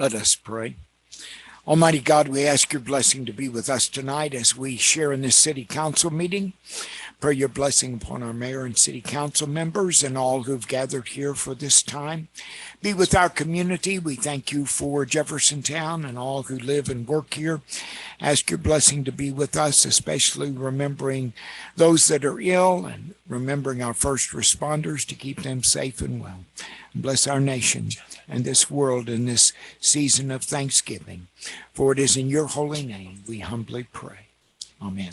Let us pray. Almighty God, we ask your blessing to be with us tonight as we share in this city council meeting. Pray your blessing upon our mayor and city council members and all who've gathered here for this time. Be with our community. We thank you for Jeffersontown and all who live and work here. Ask your blessing to be with us, especially remembering those that are ill and remembering our first responders to keep them safe and well. Bless our nation and this world in this season of Thanksgiving. For it is in your holy name we humbly pray. Amen.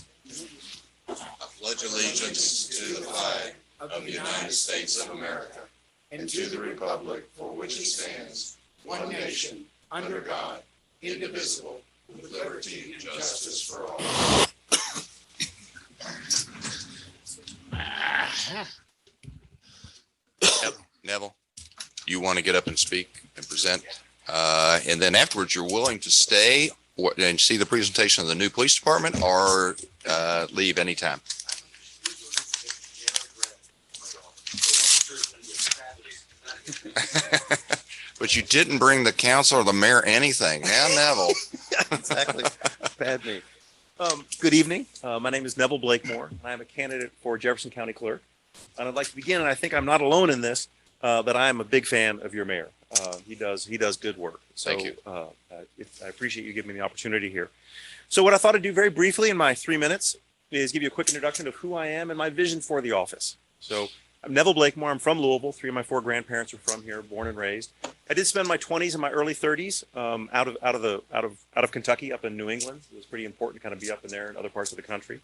I pledge allegiance to the flag of the United States of America and to the republic for which it stands, one nation, under God, indivisible, with liberty and justice for all. Neville, you want to get up and speak and present? And then afterwards, you're willing to stay and see the presentation of the new police department or leave anytime? But you didn't bring the council or the mayor anything. Now, Neville. Exactly. Bad me. Good evening. My name is Neville Blakemore. I am a candidate for Jefferson County Clerk. And I'd like to begin, and I think I'm not alone in this, that I am a big fan of your mayor. He does good work. So, Thank you. I appreciate you giving me the opportunity here. So what I thought I'd do very briefly in my 3 minutes is give you a quick introduction of who I am and my vision for the office. So I'm Neville Blakemore. I'm from Louisville. 3 of my 4 grandparents are from here, born and raised. I did spend my 20s and my early 30s out of Kentucky, up in New England. It was pretty important to kind of be up in there in other parts of the country.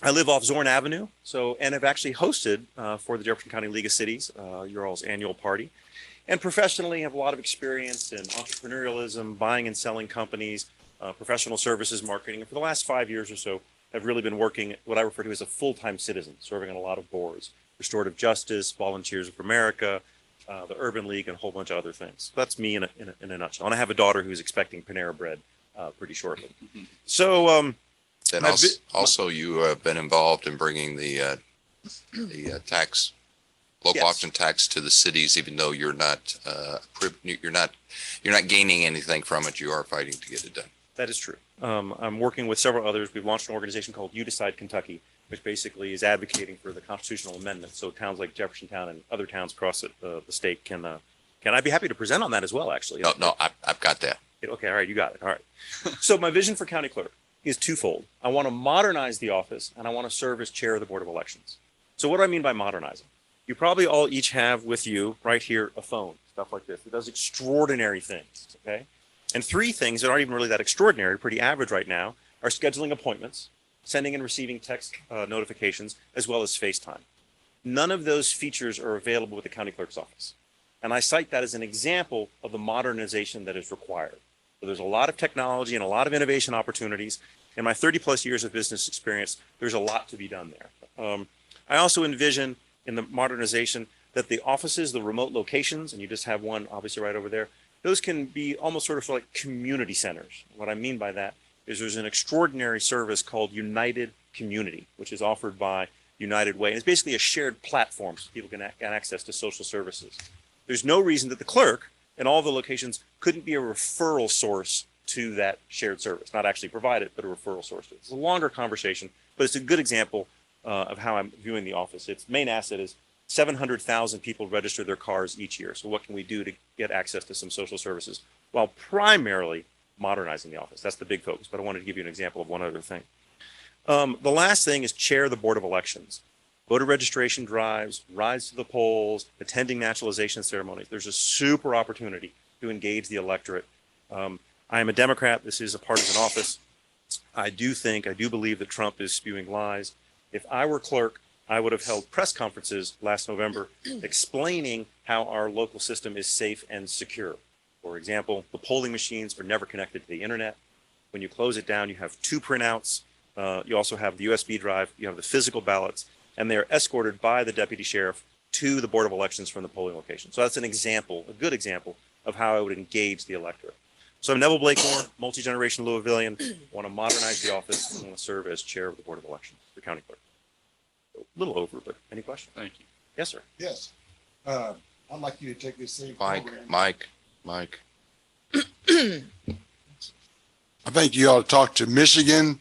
I live off Zorn Avenue, and have actually hosted for the Jefferson County League of Cities, your all's annual party. And professionally, have a lot of experience in entrepreneurialism, buying and selling companies, professional services, marketing. And for the last 5 years or so, I've really been working what I refer to as a full-time citizen, serving on a lot of boards, Restorative Justice, Volunteers of America, the Urban League, and a whole bunch of other things. That's me in a nutshell. And I have a daughter who's expecting Panera Bread pretty shortly. So, Then also you have been involved in bringing the tax, local option tax to the cities, even though you're not gaining anything from it. You are fighting to get it done. That is true. I'm working with several others. We've launched an organization called You Decide Kentucky, which basically is advocating for the constitutional amendment. So towns like Jeffersontown and other towns across the state can I'd be happy to present on that as well, actually. No, I've got that. Okay, all right, you got it. All right. So my vision for county clerk is twofold. I want to modernize the office, and I want to serve as chair of the Board of Elections. So what do I mean by modernizing? You probably all each have with you right here a phone, stuff like this. It does extraordinary things, okay? And 3 things that aren't even really that extraordinary, pretty average right now, are scheduling appointments, sending and receiving text notifications, as well as FaceTime. None of those features are available with the county clerk's office. And I cite that as an example of the modernization that is required. So there's a lot of technology and a lot of innovation opportunities. In my 30 plus years of business experience, there's a lot to be done there. I also envision in the modernization that the offices, the remote locations, and you just have one obviously right over there, those can be almost sort of like community centers. What I mean by that is there's an extraordinary service called United Community, which is offered by United Way. And it's basically a shared platform so people can get access to social services. There's no reason that the clerk in all the locations couldn't be a referral source to that shared service. Not actually provide it, but a referral source. It's a longer conversation, but it's a good example of how I'm viewing the office. Its main asset is 700,000 people register their cars each year. So what can we do to get access to some social services while primarily modernizing the office? That's the big focus, but I wanted to give you an example of one other thing. The last thing is chair the Board of Elections. Voter registration drives, rides to the polls, attending naturalization ceremonies. There's a super opportunity to engage the electorate. I am a Democrat. This is a partisan office. I do believe that Trump is spewing lies. If I were clerk, I would have held press conferences last November explaining how our local system is safe and secure. For example, the polling machines are never connected to the internet. When you close it down, you have 2 printouts. You also have the USB drive. You have the physical ballots, and they are escorted by the deputy sheriff to the Board of Elections from the polling location. So that's an example, a good example of how I would engage the electorate. So I'm Neville Blakemore, multi-generation Louisvillian. I want to modernize the office and want to serve as chair of the Board of Elections for county clerk. A little over, but any questions? Thank you. Yes, sir. Yes. I'd like you to take this same program. Mike. I think you ought to talk to Michigan,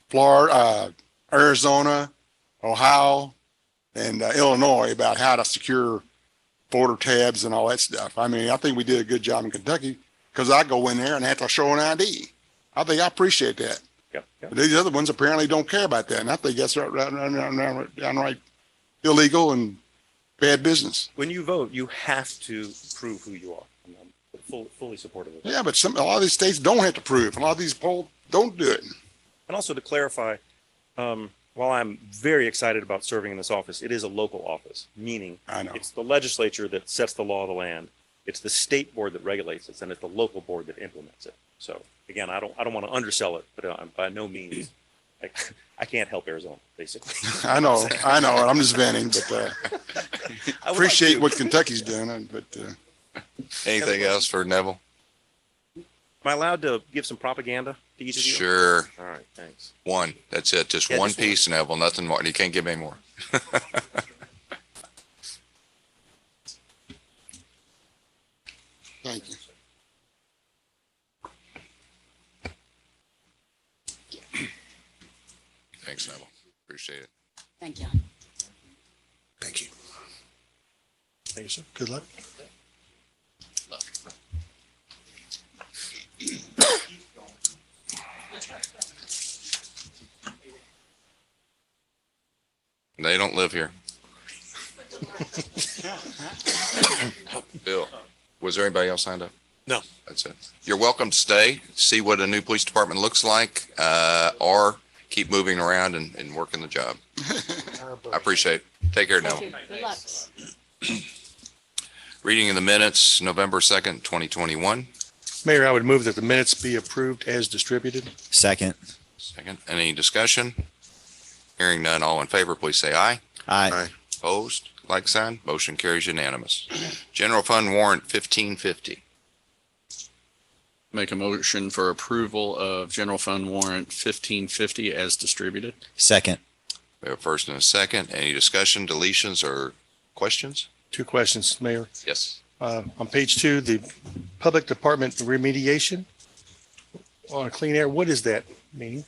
Florida, Arizona, Ohio, and Illinois about how to secure border tabs and all that stuff. I mean, I think we did a good job in Kentucky because I go in there and have to show an ID. I think I appreciate that. Yep. Yep. But these other ones apparently don't care about that. And I think that's downright illegal and bad business. When you vote, you have to prove who you are. I'm fully supportive of that. Yeah, but a lot of these states don't have to prove. A lot of these polls don't do it. And also to clarify, while I'm very excited about serving in this office, it is a local office, meaning I know. it's the legislature that sets the law of the land. It's the state board that regulates it, and it's the local board that implements it. So again, I don't want to undersell it, but by no means, I can't help Arizona, basically. I know. I'm just venting, but I would appreciate like to. what Kentucky's doing. But Anything else for Neville? Am I allowed to give some propaganda to each of you? Sure. All right, thanks. One. That's it. Just Yeah, one just one. piece, Neville. Nothing more. You can't give me any more. thank you. Thanks, Neville. Appreciate it. Thank you. Thank you. Thank you, sir. Good luck. They don't live here. Bill, was there anybody else signed up? No. That's it. You're welcome to stay, see what a new police department looks like, or keep moving around and working the job. I appreciate it. Take care now. Good luck. Reading of the minutes, November 2nd, 2021. Mayor, I would move that the minutes be approved as distributed. Second. Second, any discussion? Hearing none, all in favor, please say aye. Aye. Opposed, like sign, motion carries unanimous. General fund warrant 1550. Make a motion for approval of general fund warrant 1550 as distributed. Second. We have a first and a second. Any discussion, deletions, or questions? 2 questions, Mayor. Yes. On page 2, the public department remediation on clean air, what does that mean?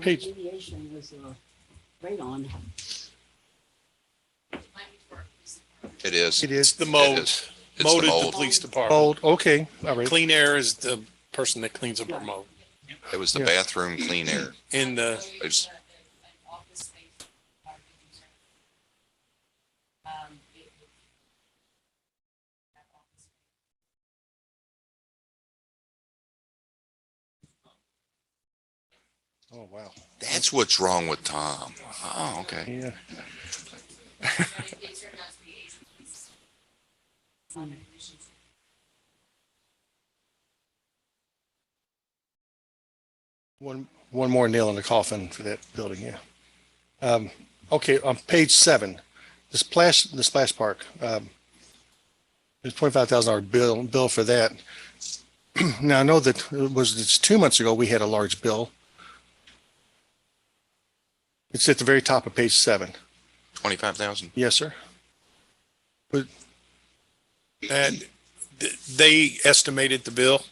Page- Mediation was right on. It is. It is The It mold. is. It's the Mold is the mold. police department. old, okay, all right. Clean air is the person that cleans up our mold. It was the Yeah. bathroom clean air. In the, It's, Oh, wow. that's what's wrong with Tom. Oh, okay. Yeah. One more nail in the coffin for that building, yeah. Okay, on page 7, the splash park, there's $25,000 bill for that. Now, I know that it's 2 months ago, we had a large bill. It's at the very top of page 7. 25,000. Yes, sir. and they estimated the bill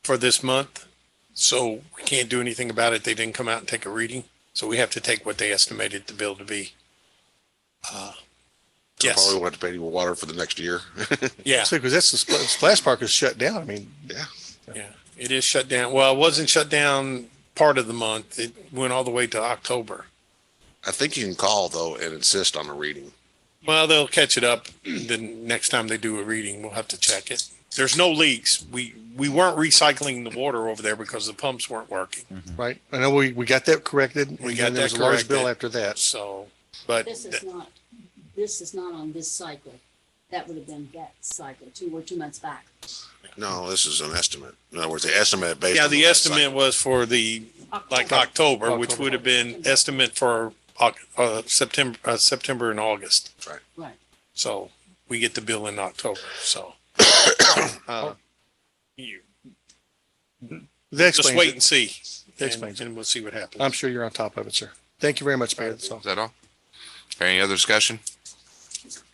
for this month. So we can't do anything about it. They didn't come out and take a reading. So we have to take what they estimated the bill to be. Yes, Probably won't have to pay any more water for the next year. yeah, Because that's the splash park is shut down. I mean, yeah. It is shut down. Well, it wasn't shut down part of the month. It went all the way to October. I think you can call though and insist on a reading. Well, they'll catch it up the next time they do a reading. We'll have to check it. There's no leaks. We weren't recycling the water over there because the pumps weren't working. right? I know we got that corrected. We and got then there that was a large bill corrected. after that. So, but This is not on this cycle. That would have been that cycle, 2 months back. No, this is an estimate. In other words, the estimate based. yeah, on the last estimate cycle. was for the like October, which October. would have been estimate for September and August. Right. So we get the bill in October. So you That just explains wait it. and see, That explains and we'll see what happens. I'm sure you're on top of it, sir. Thank you very much, Mayor. That's all. Is that all? Any other discussion?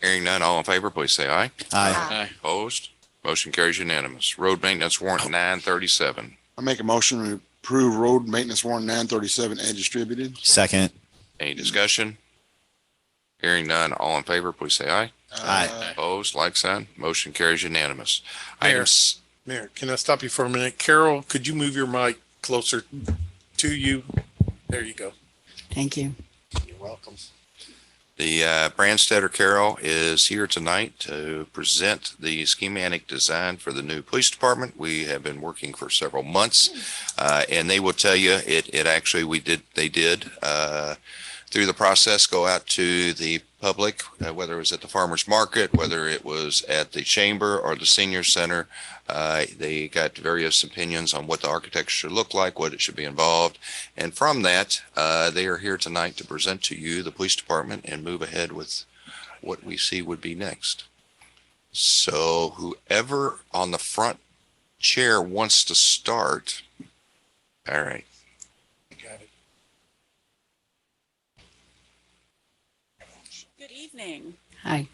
Hearing none, all in favor, please say aye. Aye. Opposed? Motion carries unanimous. Road maintenance warrant 937. I make a motion to approve road maintenance warrant 937 as distributed. Second. Any discussion? Hearing none, all in favor, please say aye. Aye. Opposed, like sign. Motion carries unanimous. Mayor. Items, Mayor, can I stop you for a minute? Carol, could you move your mic closer to you? There you go. Thank you. You're welcome. the Brandstetter Carroll is here tonight to present the schematic design for the new police department. We have been working for several months, and they will tell you it actually they did through the process go out to the public, whether it was at the farmer's market, whether it was at the chamber or the senior center. They got various opinions on what the architecture should look like, what it should be involved. And from that, they are here tonight to present to you the police department and move ahead with what we see would be next. So whoever on the front chair wants to start. All right. Got it. Good evening. Hi.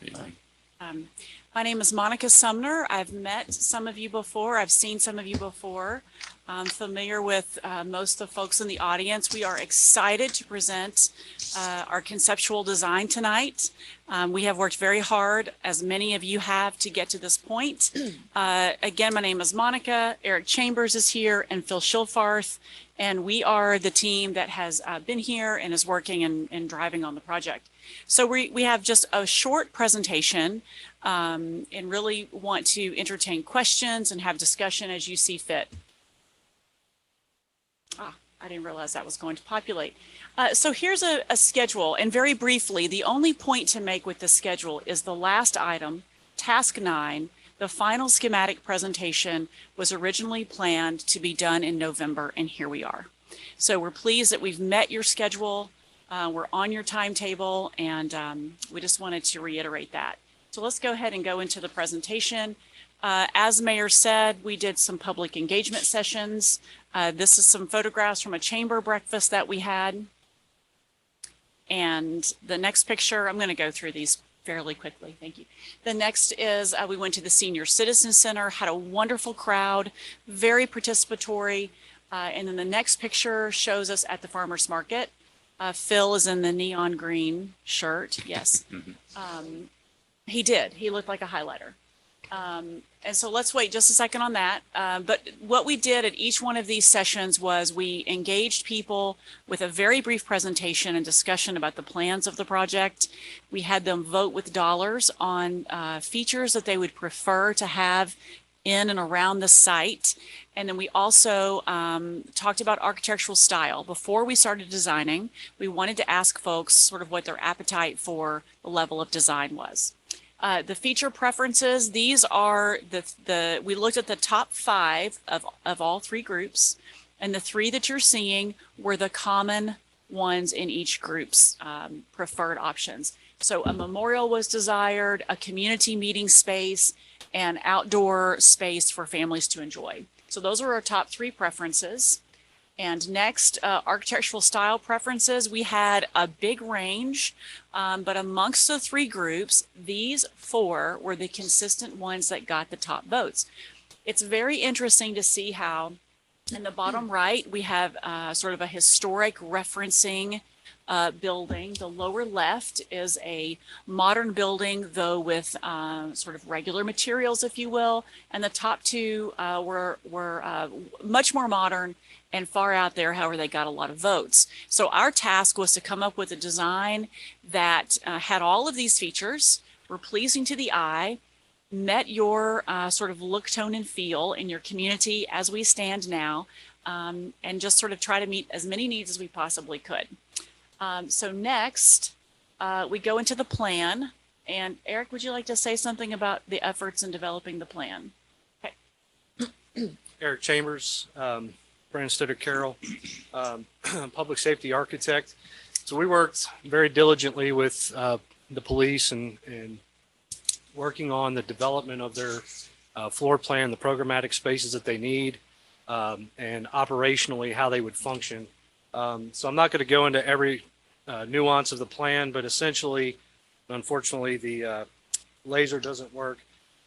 My name is Monica Sumner. I've met some of you before. I've seen some of you before. I'm familiar with most of the folks in the audience. We are excited to present our conceptual design tonight. We have worked very hard, as many of you have, to get to this point. Again, my name is Monica. Eric Chambers is here, and Phil Schilfarth. And we are the team that has been here and is working and driving on the project. So we have just a short presentation and really want to entertain questions and have discussion as you see fit. I didn't realize that was going to populate. So here's a schedule, and very briefly, the only point to make with this schedule is the last item, task 9. The final schematic presentation was originally planned to be done in November, and here we are. So we're pleased that we've met your schedule. We're on your timetable, and we just wanted to reiterate that. So let's go ahead and go into the presentation. As Mayor said, we did some public engagement sessions. This is some photographs from a chamber breakfast that we had. And the next picture, I'm going to go through these fairly quickly. Thank you. The next is we went to the Senior Citizen Center, had a wonderful crowd, very participatory. And then the next picture shows us at the farmer's market. Phil is in the neon green shirt. Yes. He did. He looked like a highlighter. And so let's wait just a second on that. But what we did at each one of these sessions was we engaged people with a very brief presentation and discussion about the plans of the project. We had them vote with dollars on features that they would prefer to have in and around the site. And then we also talked about architectural style. Before we started designing, we wanted to ask folks sort of what their appetite for the level of design was. The feature preferences, these are we looked at the top 5 of all 3 groups, and the 3 that you're seeing were the common ones in each group's preferred options. So a memorial was desired, a community meeting space, and outdoor space for families to enjoy. So those are our top 3 preferences. And next, architectural style preferences. We had a big range, but amongst the 3 groups, these 4 were the consistent ones that got the top votes. It's very interesting to see how in the bottom right, we have sort of a historic referencing building. The lower left is a modern building, though with sort of regular materials, if you will. And the top 2 were much more modern and far out there. However, they got a lot of votes. So our task was to come up with a design that had all of these features, were pleasing to the eye, met your sort of look, tone, and feel in your community as we stand now, and just sort of try to meet as many needs as we possibly could. So next, we go into the plan. And Eric, would you like to say something about the efforts in developing the plan? Okay. Eric Chambers, Brandstetter Carroll, public safety architect. So we worked very diligently with the police and working on the development of their floor plan, the programmatic spaces that they need, and operationally how they would function. So I'm not going to go into every nuance of the plan, but essentially, unfortunately, the laser doesn't work.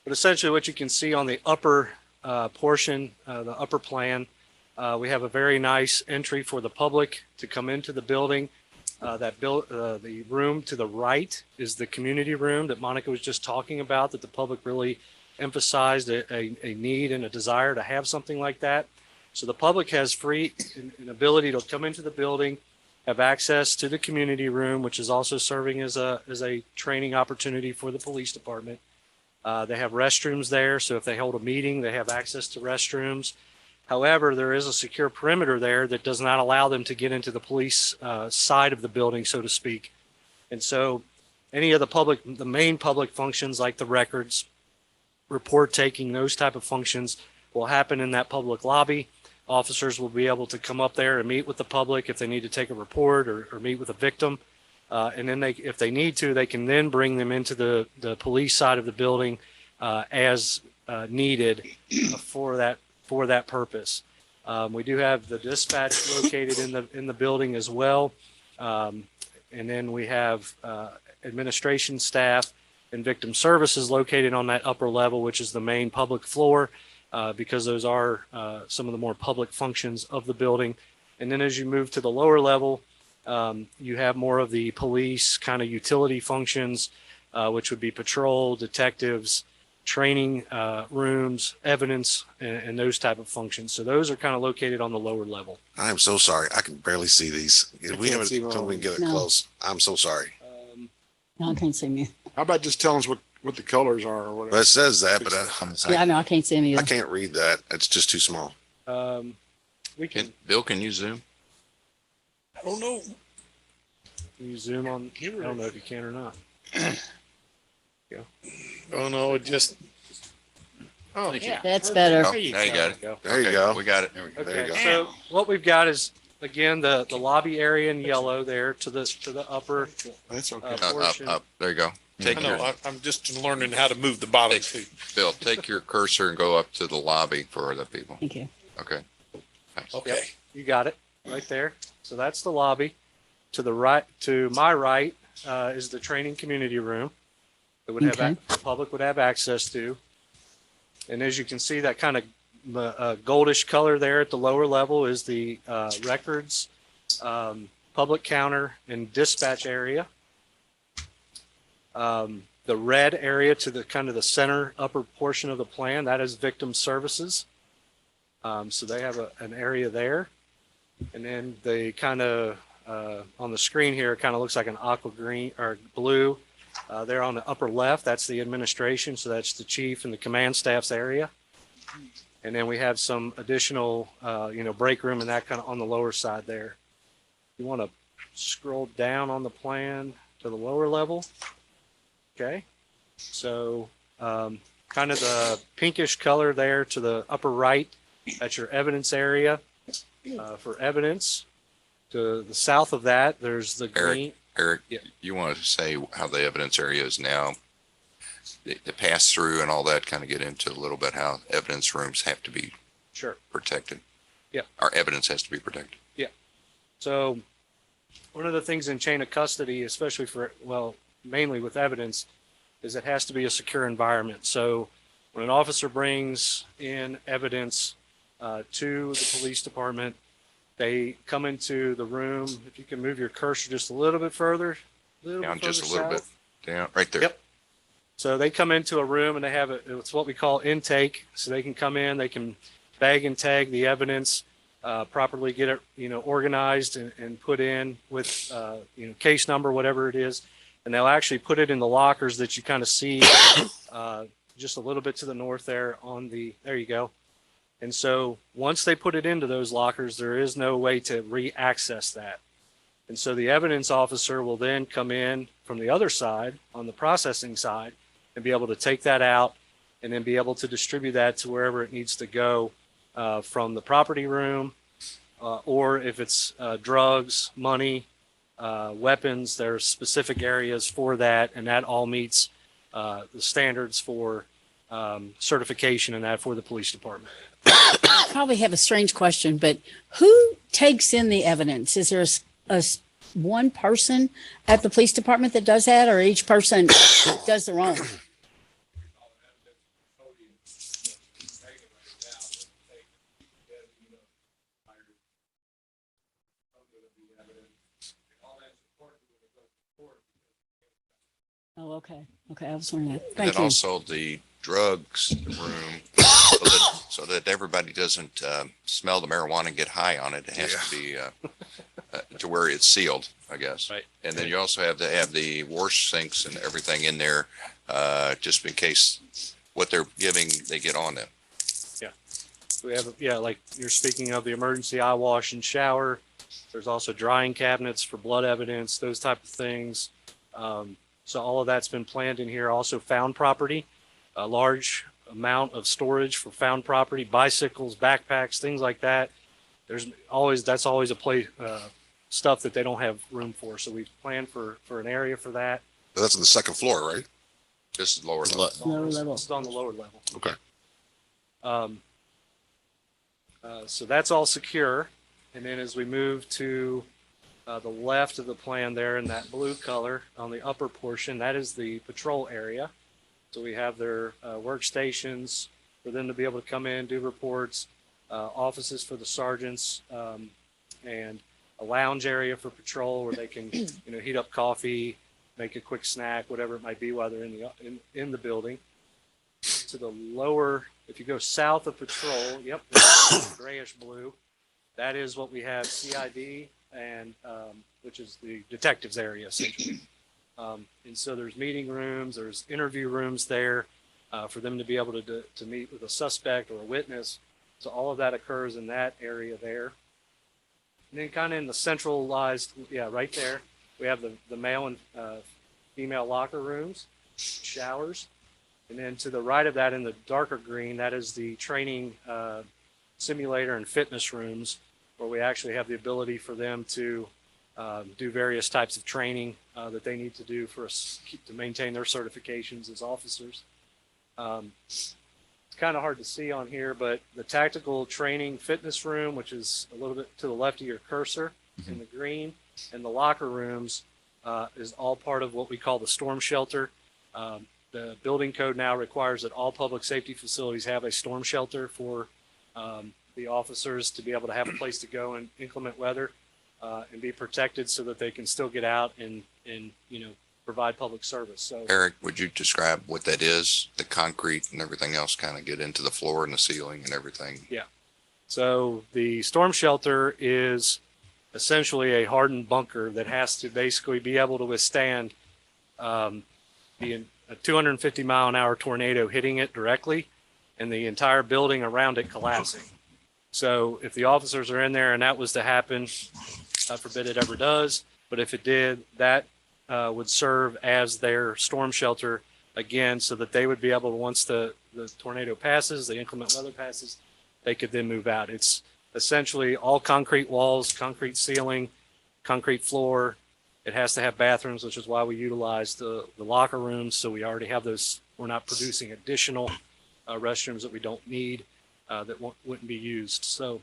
But essentially what you can see on the upper portion, the upper plan, we have a very nice entry for the public to come into the building. The room to the right is the community room that Monica was just talking about, that the public really emphasized a need and a desire to have something like that. So the public has free an ability to come into the building, have access to the community room, which is also serving as a training opportunity for the police department. They have restrooms there, so if they hold a meeting, they have access to restrooms. However, there is a secure perimeter there that does not allow them to get into the police side of the building, so to speak. And so any of the main public functions like the records, report taking, those type of functions will happen in that public lobby. Officers will be able to come up there and meet with the public if they need to take a report or meet with a victim. And then if they need to, they can then bring them into the police side of the building as needed for that purpose. We do have the dispatch located in the building as well. And then we have administration staff and victim services located on that upper level, which is the main public floor, because those are some of the more public functions of the building. And then as you move to the lower level, you have more of the police kind of utility functions, which would be patrol, detectives, training rooms, evidence, and those type of functions. So those are kind of located on the lower level. I am so sorry. I can barely see these. We haven't see them until all. we can get it No. close. I'm so sorry. No, I can't see me. How about just telling us what the colors are or But whatever? it says that, but Yeah, I know, I can't see me I either. can't read that. It's just too small. We can, Bill, can you zoom? I don't know. can you zoom on? I don't know if you can or not. Oh, no, it just. Oh, yeah. That's better. Oh, now you got it. There you Okay, go. We got it. There you Okay, go. so what we've got is, again, the lobby area in yellow there to the upper That's okay. Up, portion. up. There you go. Take I know, your, I'm just learning how to move the bottom too. Bill, take your cursor and go up to the lobby for the people. Thank you. Okay. Thanks. Okay. You got it right there. So that's the lobby. To the right, to my right, is the training community room that would have Okay. the public would have access to. And as you can see, that kind of goldish color there at the lower level is the records, public counter, and dispatch area. The red area to the kind of the center upper portion of the plan, that is victim services. So they have an area there. And then they kind of, on the screen here, it kind of looks like an aqua green or blue. There on the upper left, that's the administration. So that's the chief and the command staff's area. And then we have some additional, break room and that kind of on the lower side there. You want to scroll down on the plan to the lower level. Okay. So kind of the pinkish color there to the upper right, that's your evidence area for evidence. To the south of that, there's the green. Eric, Yeah. you want to say how the evidence area is now, the pass through and all that, kind of get into a little bit how evidence rooms have to be Sure. protected. Yeah. Our evidence has to be protected. So one of the things in chain of custody, especially mainly with evidence, is it has to be a secure environment. So when an officer brings in evidence to the police department, they come into the room. If you can move your cursor just a little bit further, Down just a further little bit. south. Down, right there. Yep. So they come into a room and they have it's what we call intake. So they can come in, they can bag and tag the evidence, properly get it, organized and put in with, case number, whatever it is. And they'll actually put it in the lockers that you kind of see just a little bit to the north there there you go. And so once they put it into those lockers, there is no way to re-access that. And so the evidence officer will then come in from the other side on the processing side and be able to take that out and then be able to distribute that to wherever it needs to go from the property room or if it's drugs, money, weapons, there's specific areas for that. And that all meets the standards for certification and that for the police department. I probably have a strange question, but who takes in the evidence? Is there one person at the police department that does that, or each person does their own? Oh, okay. Okay, I was wondering that. And Thank then you. also the drugs room, so that everybody doesn't smell the marijuana and get high on it. It has to be to where it's sealed, I guess. Right. And then you also have to have the wash sinks and everything in there, just in case what they're giving, they get on them. We have, yeah, like you're speaking of the emergency eye wash and shower. There's also drying cabinets for blood evidence, those type of things. So all of that's been planned in here. Also found property, a large amount of storage for found property, bicycles, backpacks, things like that. That's always a place, stuff that they don't have room for. So we've planned for an area for that. That's on the second floor, right? This is lower level. Lower level. It's on the lower level. Okay. So that's all secure. And then as we move to the left of the plan there in that blue color on the upper portion, that is the patrol area. So we have their workstations for them to be able to come in, do reports, offices for the sergeants, and a lounge area for patrol where they can, heat up coffee, make a quick snack, whatever it might be while they're in the building. To the lower, if you go south of patrol, yep, grayish blue. That is what we have CID and which is the detectives area essentially. And so there's meeting rooms, there's interview rooms there for them to be able to meet with a suspect or a witness. So all of that occurs in that area there. And then kind of in the centralized, right there, we have the male and female locker rooms, showers. And then to the right of that in the darker green, that is the training simulator and fitness rooms where we actually have the ability for them to do various types of training that they need to do to maintain their certifications as officers. It's kind of hard to see on here, but the tactical training fitness room, which is a little bit to the left of your cursor in the green, and the locker rooms is all part of what we call the storm shelter. The building code now requires that all public safety facilities have a storm shelter for the officers to be able to have a place to go in inclement weather and be protected so that they can still get out and provide public service. So Eric, would you describe what that is? The concrete and everything else kind of get into the floor and the ceiling and everything. So the storm shelter is essentially a hardened bunker that has to basically be able to withstand a 250 mile an hour tornado hitting it directly and the entire building around it collapsing. So if the officers are in there and that was to happen, God forbid it ever does, but if it did, that would serve as their storm shelter again, so that they would be able to, once the tornado passes, the inclement weather passes, they could then move out. It's essentially all concrete walls, concrete ceiling, concrete floor. It has to have bathrooms, which is why we utilize the locker rooms. So we already have those. We're not producing additional restrooms that we don't need that wouldn't be used. So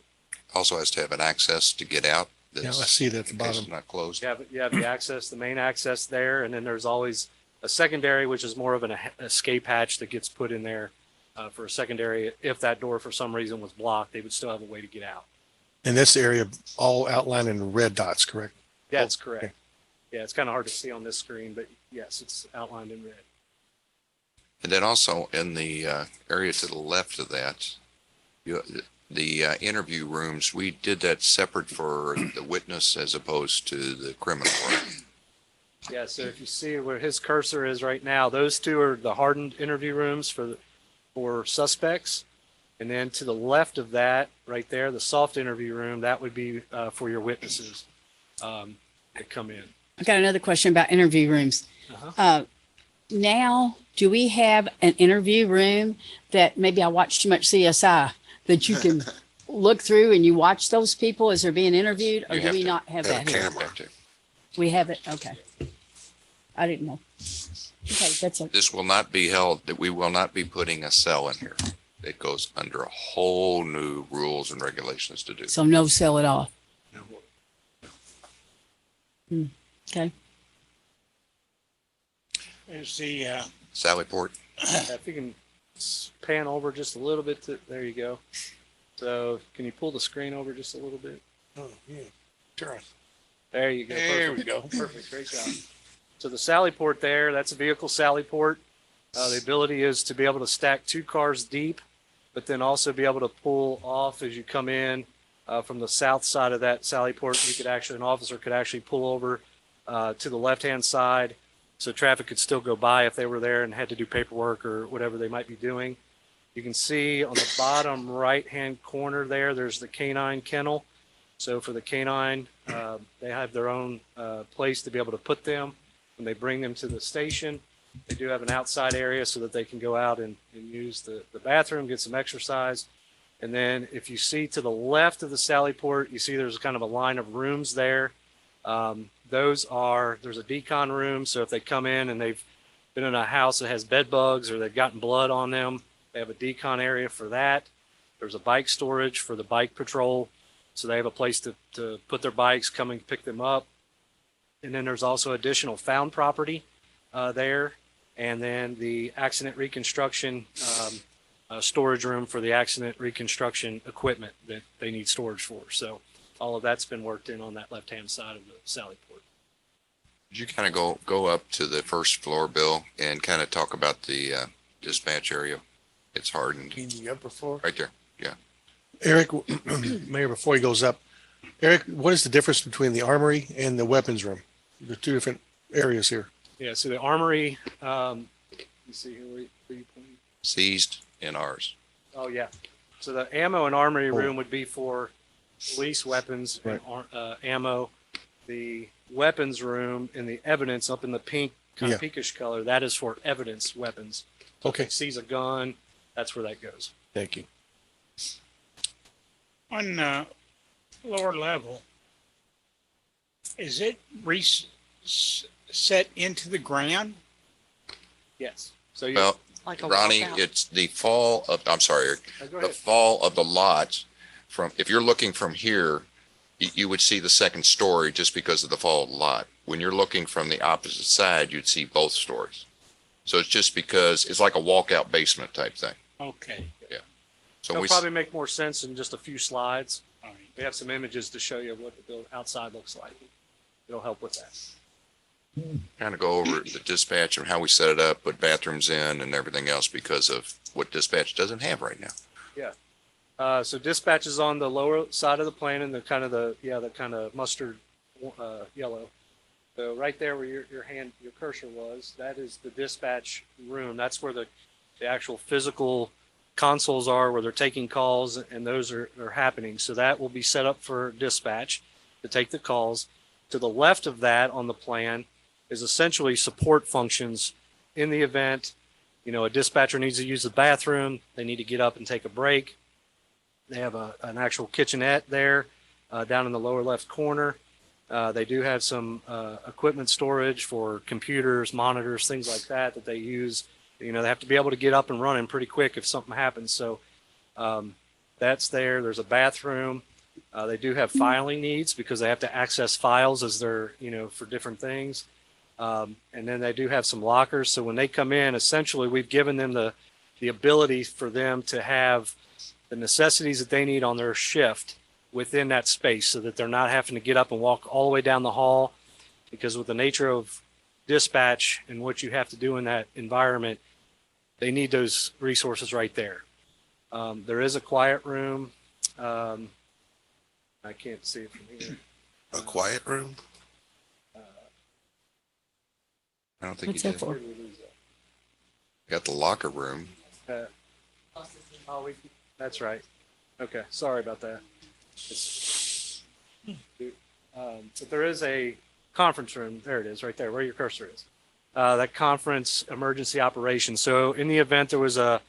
Also has to have an access to get out. Yeah, I see that at the in case bottom. it's not closed. you have the access, the main access there, and then there's always a secondary, which is more of an escape hatch that gets put in there for a secondary. If that door for some reason was blocked, they would still have a way to get out. And that's the area all outlined in red dots, correct? Yeah, that's correct. Okay. Yeah, it's kind of hard to see on this screen, but yes, it's outlined in red. And then also in the area to the left of that, the interview rooms, we did that separate for the witness as opposed to the criminal work. Yeah, so if you see where his cursor is right now, those two are the hardened interview rooms for suspects. And then to the left of that, right there, the soft interview room, that would be for your witnesses that come in. I got another question about interview rooms. Uh-huh. Now, do we have an interview room that maybe I watch too much CSI that you can look through and you watch those people as they're being interviewed, or You do have we to not have have that a here? camera. We have it. Okay. I didn't know. Okay, that's it. This will not be held, that we will not be putting a cell in here. It goes under a whole new rules and regulations to do. So no cell at all. Okay. Is the, Sally Port, If you can pan over just a little bit, there you go. So can you pull the screen over just a little bit? oh, yeah, sure. There you go. There we Perfect. go. Perfect. Great job. So the sally port there, that's a vehicle sally port. The ability is to be able to stack 2 cars deep, but then also be able to pull off as you come in from the south side of that sally port. You could actually, an officer could actually pull over to the left-hand side, so traffic could still go by if they were there and had to do paperwork or whatever they might be doing. You can see on the bottom right-hand corner there, there's the canine kennel. So for the canine, they have their own place to be able to put them when they bring them to the station. They do have an outside area so that they can go out and use the bathroom, get some exercise. And then if you see to the left of the sally port, you see there's kind of a line of rooms there. There's a decon room. So if they come in and they've been in a house that has bed bugs or they've gotten blood on them, they have a decon area for that. There's a bike storage for the bike patrol. So they have a place to put their bikes, come and pick them up. And then there's also additional found property there. And then the accident reconstruction storage room for the accident reconstruction equipment that they need storage for. So all of that's been worked in on that left-hand side of the sally port. Could you kind of go up to the first floor, Bill, and kind of talk about the dispatch area? It's hardened. In the upper floor? Right there. Yeah. Eric, Mayor, before he goes up, Eric, what is the difference between the armory and the weapons room? There are 2 different areas here. Yeah, so the armory, you see here, where you pointing? Seized in ours. Oh, yeah. So the ammo and armory room would be for police weapons and ammo. The weapons room and the evidence up in the pink, kind of pinkish color, that is for evidence weapons. So if it sees a gun, that's where that goes. Thank you. On lower level, is it set into the ground? Yes. So Well, Like a Ronnie, walkout. it's the fall of, I'm sorry, Eric, go the ahead. fall of the lots from, if you're looking from here, you would see the second story just because of the fall of the lot. When you're looking from the opposite side, you'd see both stories. So it's just because it's like a walkout basement type thing. Okay. So It'll we, probably make more sense in just a few slides. All right. We have some images to show you what the building outside looks like. It'll help with that. kind of go over the dispatch and how we set it up, put bathrooms in and everything else because of what dispatch doesn't have right now. So dispatch is on the lower side of the plan and the kind of mustard yellow. So right there where your cursor was, that is the dispatch room. That's where the actual physical consoles are, where they're taking calls, and those are happening. So that will be set up for dispatch to take the calls. To the left of that on the plan is essentially support functions in the event, a dispatcher needs to use the bathroom, they need to get up and take a break. They have an actual kitchenette there down in the lower left corner. They do have some equipment storage for computers, monitors, things like that they use. They have to be able to get up and running pretty quick if something happens. So that's there. There's a bathroom. They do have filing needs because they have to access files as they're, for different things. And then they do have some lockers. So when they come in, essentially, we've given them the ability for them to have the necessities that they need on their shift within that space so that they're not having to get up and walk all the way down the hall, because with the nature of dispatch and what you have to do in that environment, they need those resources right there. There is a quiet room. I can't see it from here. A quiet room? I don't think What's you that did. for? Got the locker room. That's right. Okay, sorry about that. But there is a conference room. There it is, right there, where your cursor is. That conference emergency operations. So in the event there was an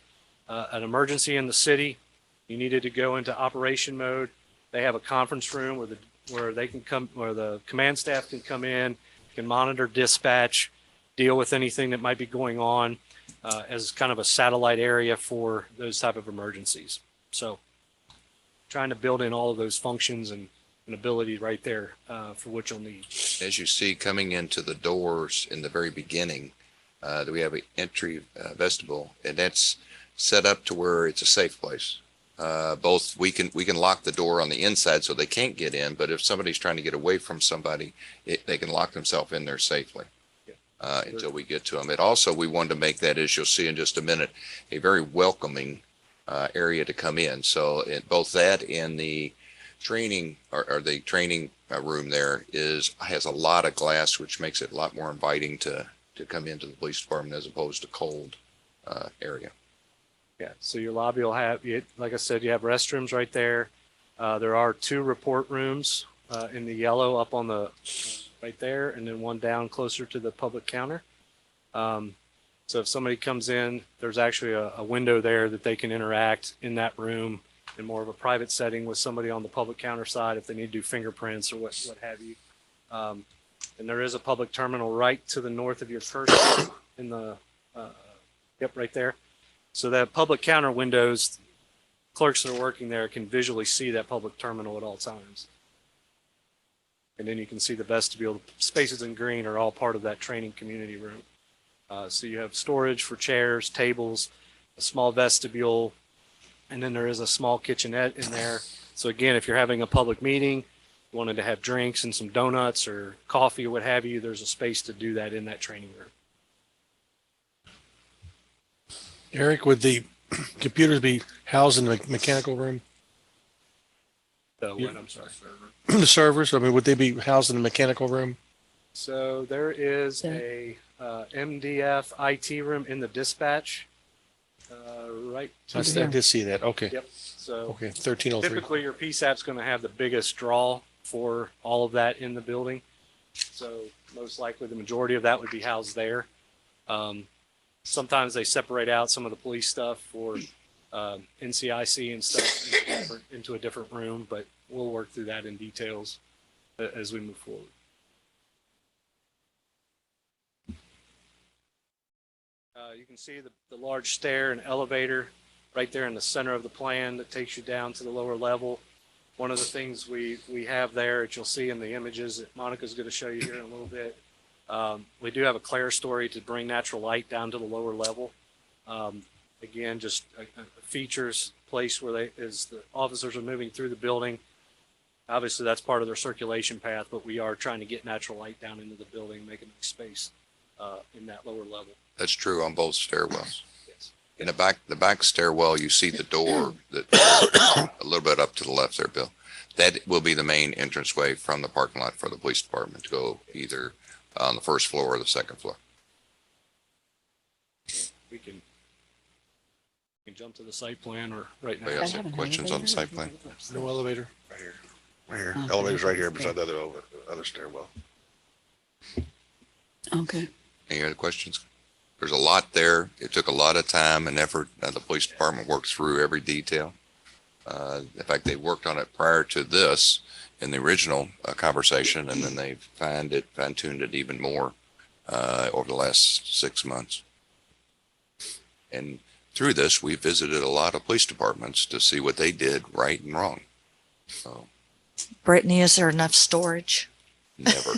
emergency in the city, you needed to go into operation mode. They have a conference room where they can come, where the command staff can come in, can monitor dispatch, deal with anything that might be going on as kind of a satellite area for those type of emergencies. So trying to build in all of those functions and ability right there for what you'll need. As you see coming into the doors in the very beginning, we have an entry vestibule, and that's set up to where it's a safe place. Both we can lock the door on the inside so they can't get in, but if somebody's trying to get away from somebody, they can lock themselves in there safely. until we get to them. It also, we wanted to make that, as you'll see in just a minute, a very welcoming area to come in. So both that and the training or the training room there has a lot of glass, which makes it a lot more inviting to come into the police department as opposed to cold area. Yeah, so your lobby will have, like I said, you have restrooms right there. There are 2 report rooms in the yellow up on the right there, and then one down closer to the public counter. So if somebody comes in, there's actually a window there that they can interact in that room in more of a private setting with somebody on the public counter side if they need to do fingerprints or what have you. And there is a public terminal right to the north of your cursor in the, right there. So that public counter windows, clerks that are working there can visually see that public terminal at all times. And then you can see the vestibule. Spaces in green are all part of that training community room. So you have storage for chairs, tables, a small vestibule, and then there is a small kitchenette in there. So again, if you're having a public meeting, wanted to have drinks and some donuts or coffee or what have you, there's a space to do that in that training room. Eric, would the computers be housed in the mechanical room? I'm sorry. The servers, I mean, would they be housed in the mechanical room? So there is a MDF IT room in the dispatch, right? I did see that. Okay. Yep. So Okay, 1303. typically your PSAP's going to have the biggest draw for all of that in the building. So most likely the majority of that would be housed there. Sometimes they separate out some of the police stuff for NCIC and stuff into a different room, but we'll work through that in details as we move forward. You can see the large stair and elevator right there in the center of the plan that takes you down to the lower level. One of the things we have there that you'll see in the images that Monica's going to show you here in a little bit, we do have a clerestory to bring natural light down to the lower level. Again, just a features place where as the officers are moving through the building. Obviously, that's part of their circulation path, but we are trying to get natural light down into the building, making space in that lower level. That's true on both stairwells. Yes. In the back stairwell, you see the door that a little bit up to the left there, Bill. That will be the main entranceway from the parking lot for the police department to go either on the first floor or the second floor. We can jump to the site plan or right now. Anybody else have questions on the site plan? No elevator? Right here. Right here. Elevator's right here beside the other stairwell. Okay. Any other questions? There's a lot there. It took a lot of time and effort. The police department worked through every detail. In fact, they worked on it prior to this in the original conversation, and then they fine-tuned it even more over the last 6 months. And through this, we visited a lot of police departments to see what they did right and wrong. So, Brittany, is there enough storage? never.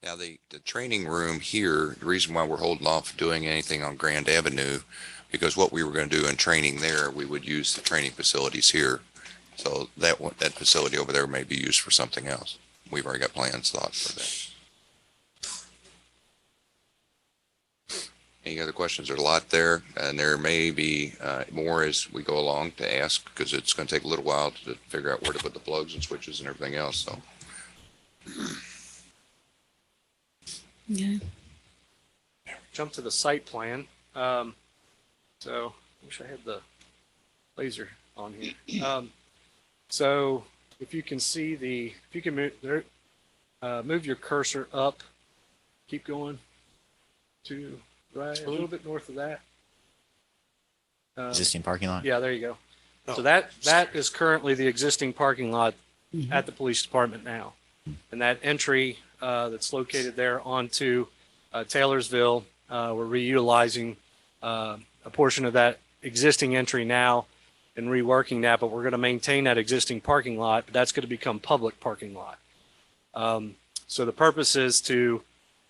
Now, the training room here, the reason why we're holding off doing anything on Grand Avenue, because what we were going to do in training there, we would use the training facilities here. So that facility over there may be used for something else. We've already got plans thought for that. Any other questions? There's a lot there, and there may be more as we go along to ask, because it's going to take a little while to figure out where to put the plugs and switches and everything else. So. Yeah. Jump to the site plan. So I wish I had the laser on here. So if you can see if you can move there, move your cursor up, keep going to right, a little bit north of that. Existing parking lot? Yeah, there you go. So that is currently the existing parking lot at the police department now. And that entry that's located there onto Taylorsville, we're reutilizing a portion of that existing entry now and reworking that, but we're going to maintain that existing parking lot, but that's going to become public parking lot. So the purpose is to,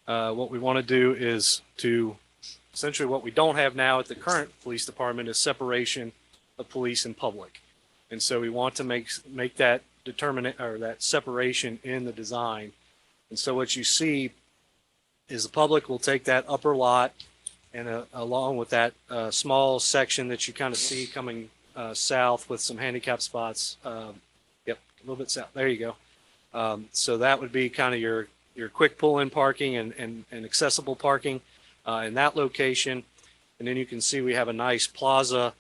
what we want to do is to, essentially what we don't have now at the current police department is separation of police and public. And so we want to make that determinate, or that separation in the design. And so what you see is the public will take that upper lot and along with that small section that you kind of see coming south with some handicap spots. Yep, a little bit south. There you go. So that would be kind of your quick pull-in parking and accessible parking in that location. And then you can see we have a nice plaza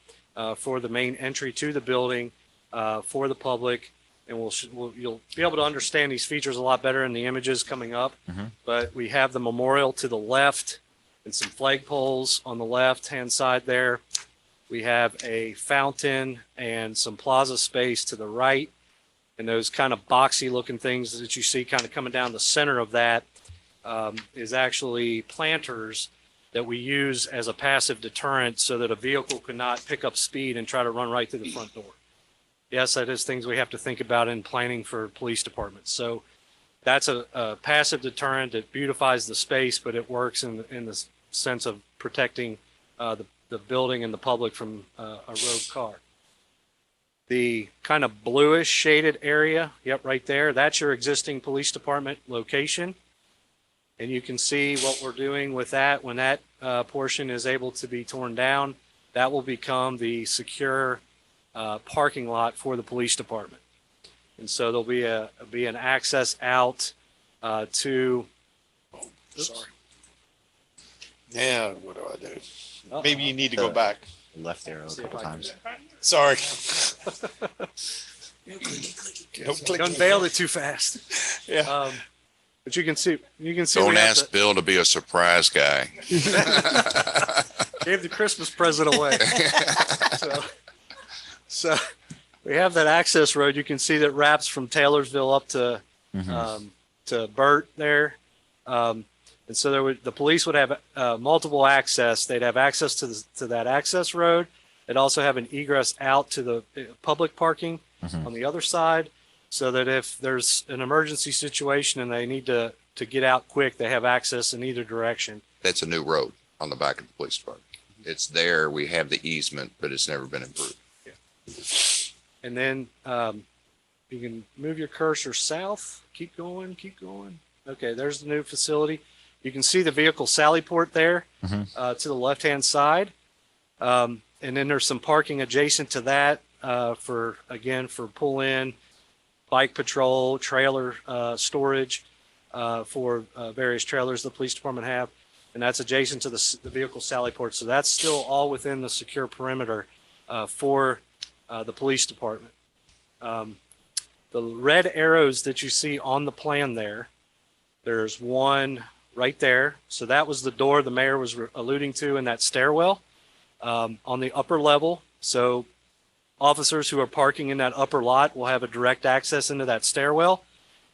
for the main entry to the building for the public. And you'll be able to understand these features a lot better in the images coming up. But we have the memorial to the left and some flagpoles on the left-hand side there. We have a fountain and some plaza space to the right. And those kind of boxy looking things that you see kind of coming down the center of that is actually planters that we use as a passive deterrent so that a vehicle could not pick up speed and try to run right through the front door. Yes, that is things we have to think about in planning for police departments. So that's a passive deterrent that beautifies the space, but it works in the sense of protecting the building and the public from a rogue car. The kind of bluish shaded area, yep, right there, that's your existing police department location. And you can see what we're doing with that. When that portion is able to be torn down, that will become the secure parking lot for the police department. And so there'll be an access out to. Sorry. Now, what do I do? Uh-oh. Maybe you need to go back. Left arrow a couple times. Sorry. Unveiled it too fast. Yeah. But you can see. Don't we have ask Bill to be a surprise guy. Gave the Christmas present away. So we have that access road. You can see that wraps from Taylorsville up to Burt there. And so the police would have multiple access. They'd have access to that access road. They'd also have an egress out to the public parking on the other side, so that if there's an emergency situation and they need to get out quick, they have access in either direction. That's a new road on the back of the police department. It's there. We have the easement, but it's never been improved. And then you can move your cursor south. Keep going. Okay, there's the new facility. You can see the vehicle sally port there to the left-hand side. And then there's some parking adjacent to that for pull-in, bike patrol, trailer storage for various trailers the police department have. And that's adjacent to the vehicle sally port. So that's still all within the secure perimeter for the police department. The red arrows that you see on the plan there's one right there. So that was the door the mayor was alluding to in that stairwell on the upper level. So officers who are parking in that upper lot will have a direct access into that stairwell.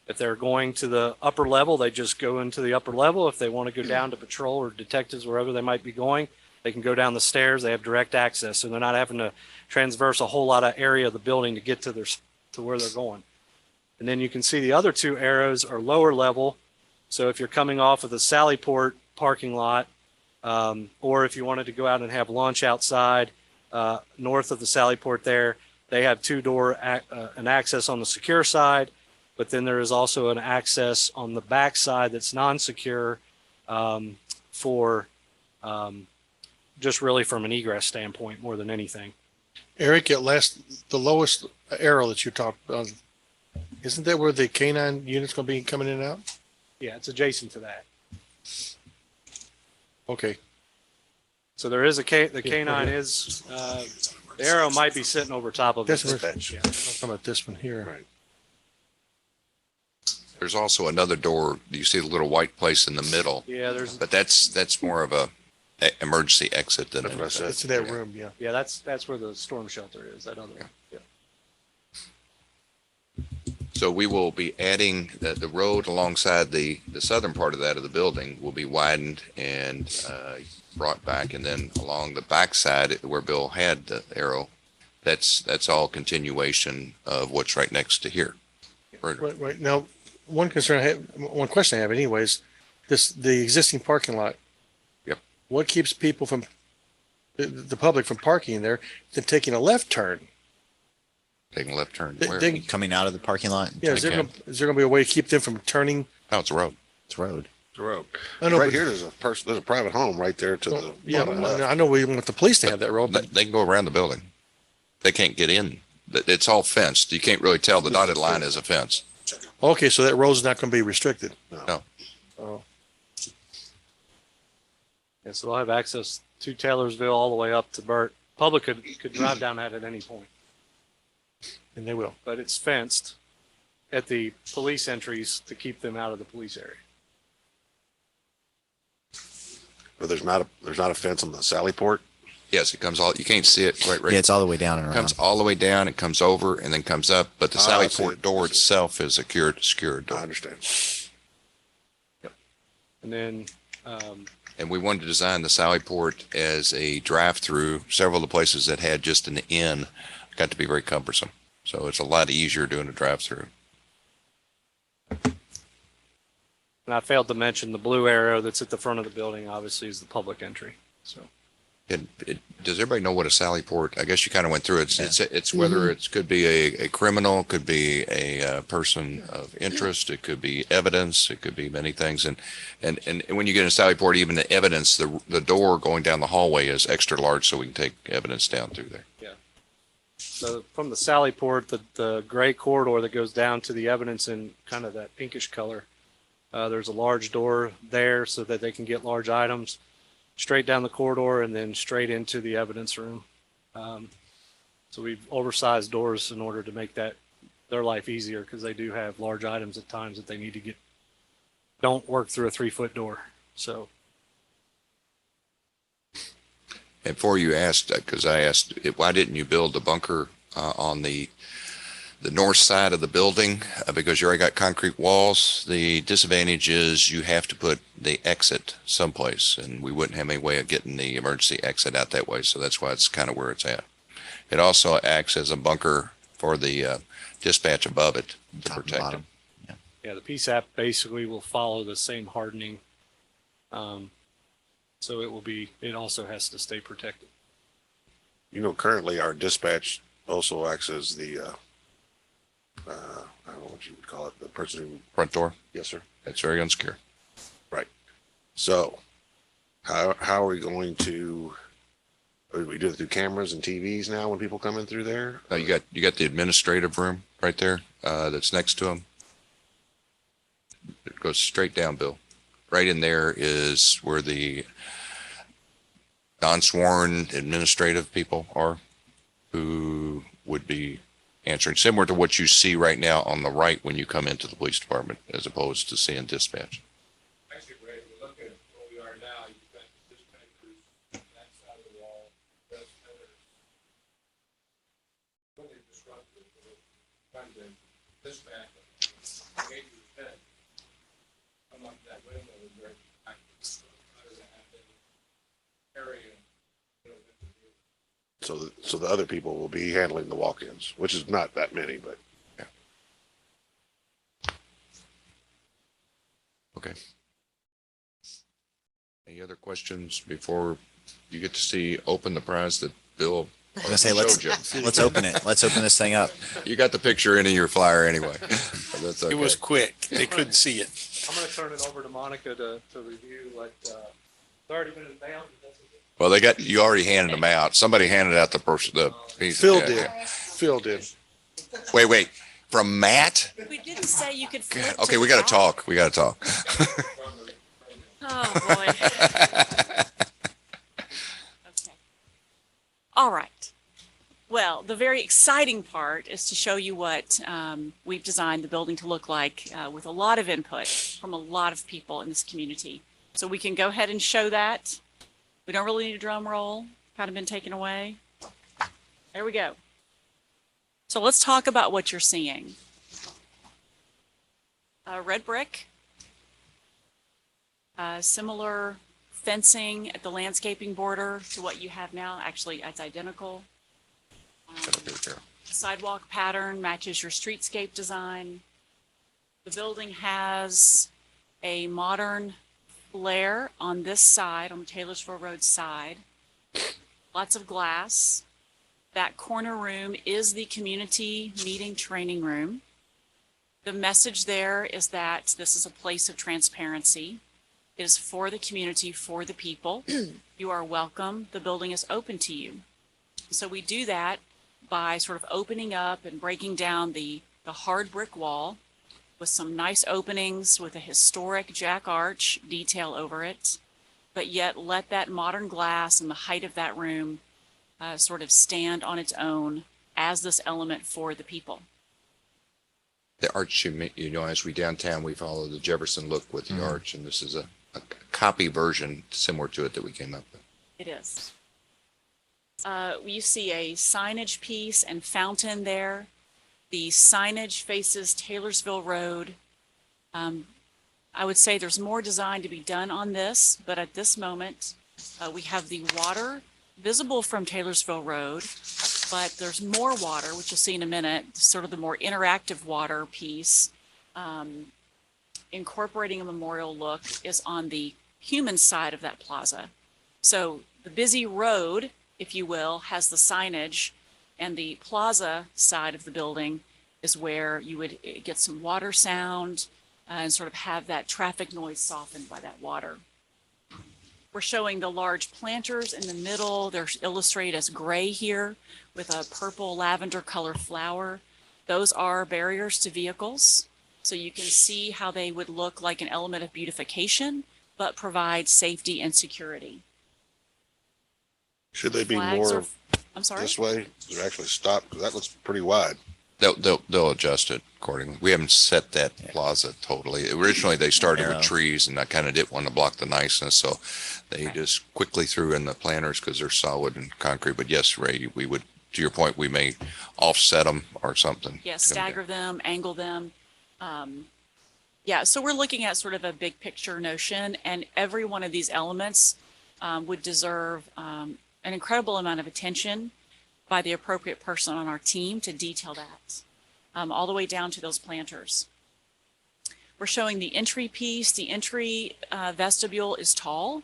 If they're going to the upper level, they just go into the upper level. If they want to go down to patrol or detectives, wherever they might be going, they can go down the stairs. They have direct access. So they're not having to transverse a whole lot of area of the building to get to where they're going. And then you can see the other two arrows are lower level. So if you're coming off of the Sallyport parking lot, or if you wanted to go out and have lunch outside north of the Sallyport there, they have an access on the secure side, but then there is also an access on the back side that's non-secure for just really from an egress standpoint more than anything. Eric, the lowest arrow that you talked about, isn't that where the K-9 unit's going to be coming in and out? Yeah, it's adjacent to that. Okay. So there is the K9 is, the arrow might be sitting over top of That's it. where, I'm talking about this one here. Right. There's also another door. You see the little white place in the middle, Yeah, but that's more of a emergency exit than That's what I said. It's in that room, yeah. yeah, that's where the storm shelter is, that other one. Yeah. So we will be adding the road alongside the southern part of the building will be widened and brought back, and then along the backside where Bill had the arrow, that's all continuation of what's right next to here. Right. Now, one concern I have, one question I have anyways, the existing parking lot. Yep. What keeps people from, the public from parking there, than taking a left turn? Taking a left turn. They- Where? they- Coming out of the parking lot. Yeah, is there gonna be a way to keep them from turning? No, it's a road. It's road. It's a road. I know, Right but- here, there's a private home right there to the. Yeah, on the left. I know we want the police to have that road, They but they can go around the building. They can't get in. It's all fenced. You can't really tell. The dotted line is a fence. okay, so that road's not gonna be restricted. No. Oh, Yeah, so they'll have access to Taylorsville all the way up to Burt. Public could drive down that at any point, and they will. but it's fenced at the police entries to keep them out of the police area. But there's not a fence on the Sally Port. Yes, it comes all, you can't see it right. Yeah, it's all the way down and It around. comes all the way down, it comes over and then comes up, but the Ah, Sally I see Port it. door itself is a secured I door. understand. And then, And we wanted to design the Sally Port as a drive-through. Several of the places that had just an in got to be very cumbersome. So it's a lot easier doing a drive-through. and I failed to mention the blue arrow that's at the front of the building, obviously, is the public entry. So Does everybody know what a Sally Port? I guess you kind of went through it. It's whether it could be a criminal, could be a person of interest, it could be evidence, it could be many things. And when you get a Sally Port, even the evidence, the door going down the hallway is extra large, so we can take evidence down through there. So from the Sally Port, the gray corridor that goes down to the evidence in kind of that pinkish color, there's a large door there so that they can get large items straight down the corridor and then straight into the evidence room. So we've oversized doors in order to make their life easier because they do have large items at times that they need to don't work through a 3-foot door. So And before you asked, because I asked, why didn't you build a bunker on the north side of the building? Because you already got concrete walls. The disadvantage is you have to put the exit someplace, and we wouldn't have any way of getting the emergency exit out that way. So that's why it's kind of where it's at. It also acts as a bunker for the dispatch above it to Top and protect bottom. them. yeah, the PSAP basically will follow the same hardening. So it also has to stay protected. You know, currently our dispatch also acts as the, I don't know what you would call it, the person who, Front door, yes, sir. it's very unsecure. Right. So how are we going to, we do it through cameras and TVs now when people come in through there? Now you got the administrative room right there, that's next to them. It goes straight down, Bill. Right in there is where the non-sworn administrative people are, who would be answering, similar to what you see right now on the right when you come into the police department, as opposed to seeing dispatch. Actually, Ray, if you look at where we are now, you've got the dispatchers on that side of the wall, that's really disruptive for trying to dispatch. Come up that window is very active. Rather than have an area. So the other people will be handling the walk-ins, which is not that many, but Okay. Any other questions before you get to see open the prize that Bill I was gonna say, showed you? let's open it. Let's open this thing up. You got the picture in your flyer anyway. That's okay. It was quick. They couldn't see it. I'm going to turn it over to Monica to review what 30 minutes down. Well, you already handed them out. Somebody handed out the piece. Phil Yeah, did. yeah. Phil did. Wait. From Matt? We didn't say you could flip to Okay, the we got to back. talk. We got to talk. Oh, boy. Okay. All right. Well, the very exciting part is to show you what we've designed the building to look like with a lot of input from a lot of people in this community. So we can go ahead and show that. We don't really need a drum roll. Kind of been taken away. There we go. So let's talk about what you're seeing. Red brick. Similar fencing at the landscaping border to what you have now. Actually, it's identical. Sidewalk pattern matches your streetscape design. The building has a modern flair on this side, on the Taylorsville Road side. Lots of glass. That corner room is the community meeting training room. The message there is that this is a place of transparency. It is for the community, for the people. You are welcome. The building is open to you. So we do that by sort of opening up and breaking down the hard brick wall with some nice openings with a historic jack arch detail over it, but yet let that modern glass and the height of that room sort of stand on its own as this element for the people. The arch, as we downtown, we follow the Jefferson look with the arch, and this is a copy version similar to it that we came up with. It is. You see a signage piece and fountain there. The signage faces Taylorsville Road. I would say there's more design to be done on this, but at this moment, we have the water visible from Taylorsville Road, but there's more water, which you'll see in a minute, sort of the more interactive water piece, incorporating a memorial look, is on the human side of that plaza. So the busy road, if you will, has the signage, and the plaza side of the building is where you would get some water sound and sort of have that traffic noise softened by that water. We're showing the large planters in the middle. They're illustrated as gray here with a purple lavender color flower. Those are barriers to vehicles. So you can see how they would look like an element of beautification, but provide safety and security. Should they be Flags more I'm sorry? this way? They're actually stopped because that looks pretty wide. They'll adjust it accordingly. We haven't set that plaza totally. Originally, they started with trees, and I kind of didn't want to block the niceness, so they just quickly threw in the planters because they're solid and concrete. But yes, Ray, we would, to your point, we may offset them or something. Yeah, stagger them, angle them. Yeah, so we're looking at sort of a big picture notion, and every one of these elements would deserve an incredible amount of attention by the appropriate person on our team to detail that, all the way down to those planters. We're showing the entry piece. The entry vestibule is tall.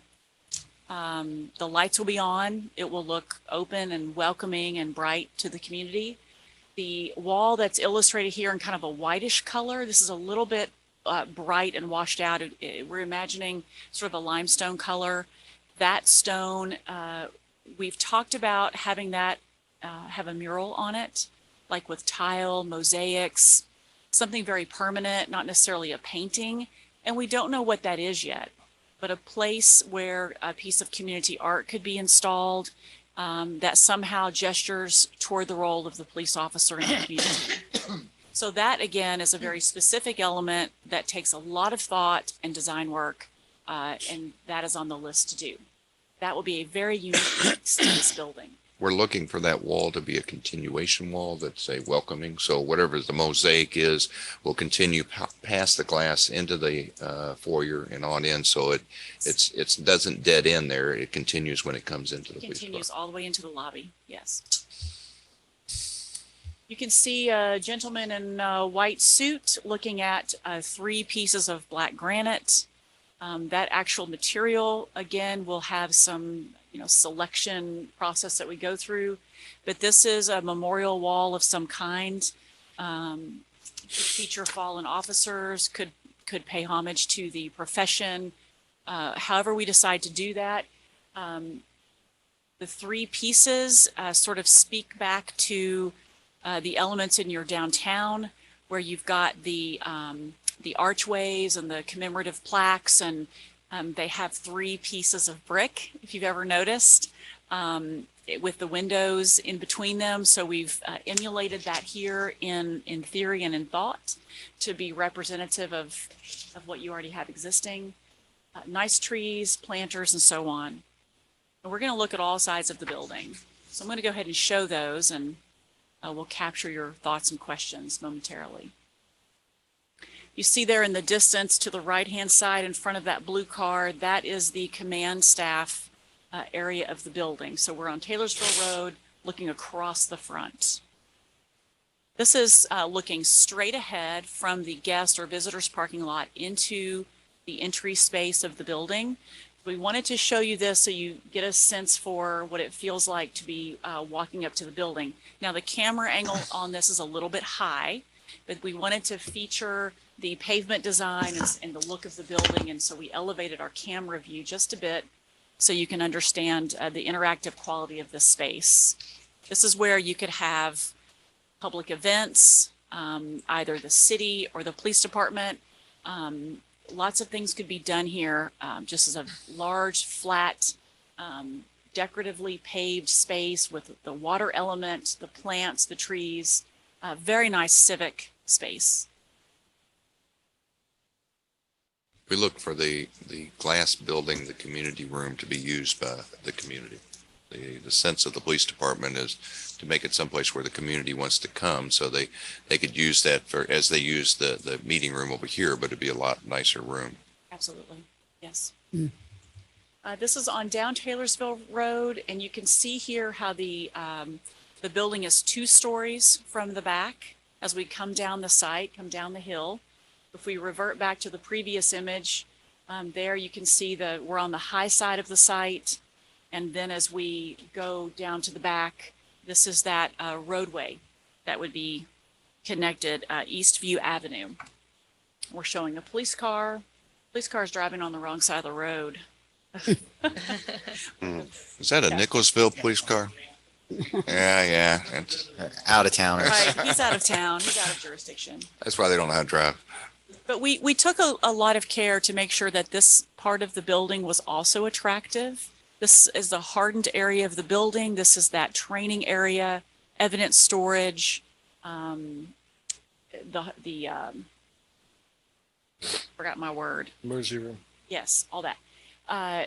The lights will be on. It will look open and welcoming and bright to the community. The wall that's illustrated here in kind of a whitish color, this is a little bit bright and washed out. We're imagining sort of a limestone color. That stone, we've talked about having that have a mural on it, like with tile, mosaics, something very permanent, not necessarily a painting. And we don't know what that is yet, but a place where a piece of community art could be installed that somehow gestures toward the role of the police officer in the community. So that, again, is a very specific element that takes a lot of thought and design work, and that is on the list to do. That will be a very unique piece to this building. We're looking for that wall to be a continuation wall that's a welcoming. So whatever the mosaic is, will continue past the glass into the foyer and on in. So it doesn't dead end there. It continues when it comes into the police Continues department. all the way into the lobby. Yes. You can see a gentleman in a white suit looking at 3 pieces of black granite. That actual material, again, will have some selection process that we go through, but this is a memorial wall of some kind. Could feature fallen officers, could pay homage to the profession. However we decide to do that, the 3 pieces sort of speak back to the elements in your downtown, where you've got the archways and the commemorative plaques, and they have 3 pieces of brick, if you've ever noticed, with the windows in between them. So we've emulated that here in theory and in thought to be representative of what you already have existing. Nice trees, planters, and so on. And we're going to look at all sides of the building. So I'm going to go ahead and show those, and we'll capture your thoughts and questions momentarily. You see there in the distance to the right-hand side in front of that blue car, that is the command staff area of the building. So we're on Taylorsville Road looking across the front. This is looking straight ahead from the guest or visitors parking lot into the entry space of the building. We wanted to show you this so you get a sense for what it feels like to be walking up to the building. Now, the camera angle on this is a little bit high, but we wanted to feature the pavement design and the look of the building, and so we elevated our camera view just a bit so you can understand the interactive quality of this space. This is where you could have public events, either the city or the police department. Lots of things could be done here, just as a large, flat, decoratively paved space with the water element, the plants, the trees, very nice civic space. We look for the glass building, the community room, to be used by the community. The sense of the police department is to make it someplace where the community wants to come, so they could use that for, as they use the meeting room over here, but it'd be a lot nicer room. Absolutely, yes. This is on down Taylorsville Road, and you can see here how the building is 2 stories from the back as we come down the site, come down the hill. If we revert back to the previous image, there you can see we're on the high side of the site. And then as we go down to the back, this is that roadway that would be connected, Eastview Avenue. We're showing a police car. Police car is driving on the wrong side of the road. Is that a Nicholasville police car? Yeah. Out of town. Right, he's out of town. He's out of jurisdiction. That's why they don't know how to drive. But we took a lot of care to make sure that this part of the building was also attractive. This is the hardened area of the building. This is that training area, evidence storage, forgot my word. Emergency room. Yes, all that.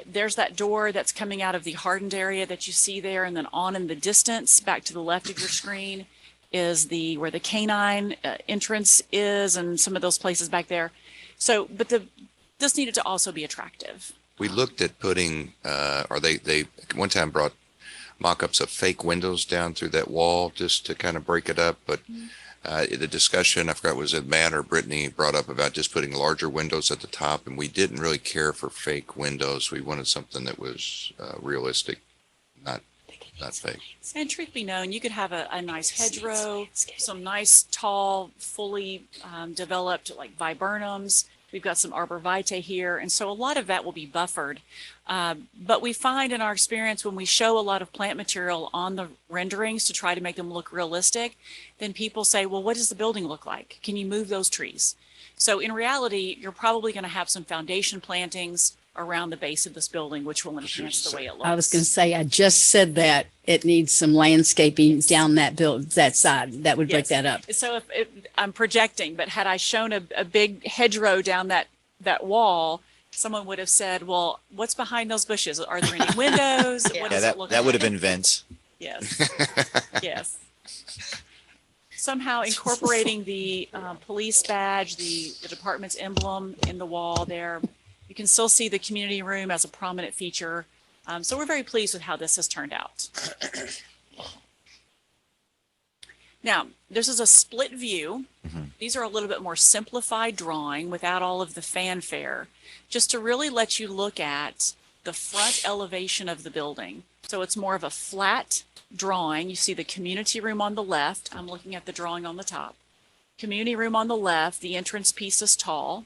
There's that door that's coming out of the hardened area that you see there, and then on in the distance, back to the left of your screen, is where the canine entrance is, and some of those places back there. So, but this needed to also be attractive. We looked at putting, or they one time brought mock-ups of fake windows down through that wall just to kind of break it up. But the discussion, I forgot, was it Matt or Brittany brought up about just putting larger windows at the top, and we didn't really care for fake windows. We wanted something that was realistic, not fake. And truth be known, you could have a nice hedgerow, some nice, tall, fully developed like viburnums. We've got some arborvitae here, and so a lot of that will be buffered. But we find in our experience when we show a lot of plant material on the renderings to try to make them look realistic, then people say, well, what does the building look like? Can you move those trees? So in reality, you're probably going to have some foundation plantings around the base of this building, which will enhance the way it looks. I was going to say, I just said that it needs some landscaping down that side. That would break that up. So if I'm projecting, but had I shown a big hedgerow down that wall, someone would have said, well, what's behind those bushes? Are there any windows? What does it look that would like? have been Vince. Yes. Yes. Somehow incorporating the police badge, the department's emblem in the wall there. You can still see the community room as a prominent feature. So we're very pleased with how this has turned out. Now, this is a split view. These are a little bit more simplified drawing without all of the fanfare, just to really let you look at the front elevation of the building. So it's more of a flat drawing. You see the community room on the left. I'm looking at the drawing on the top. Community room on the left, the entrance piece is tall.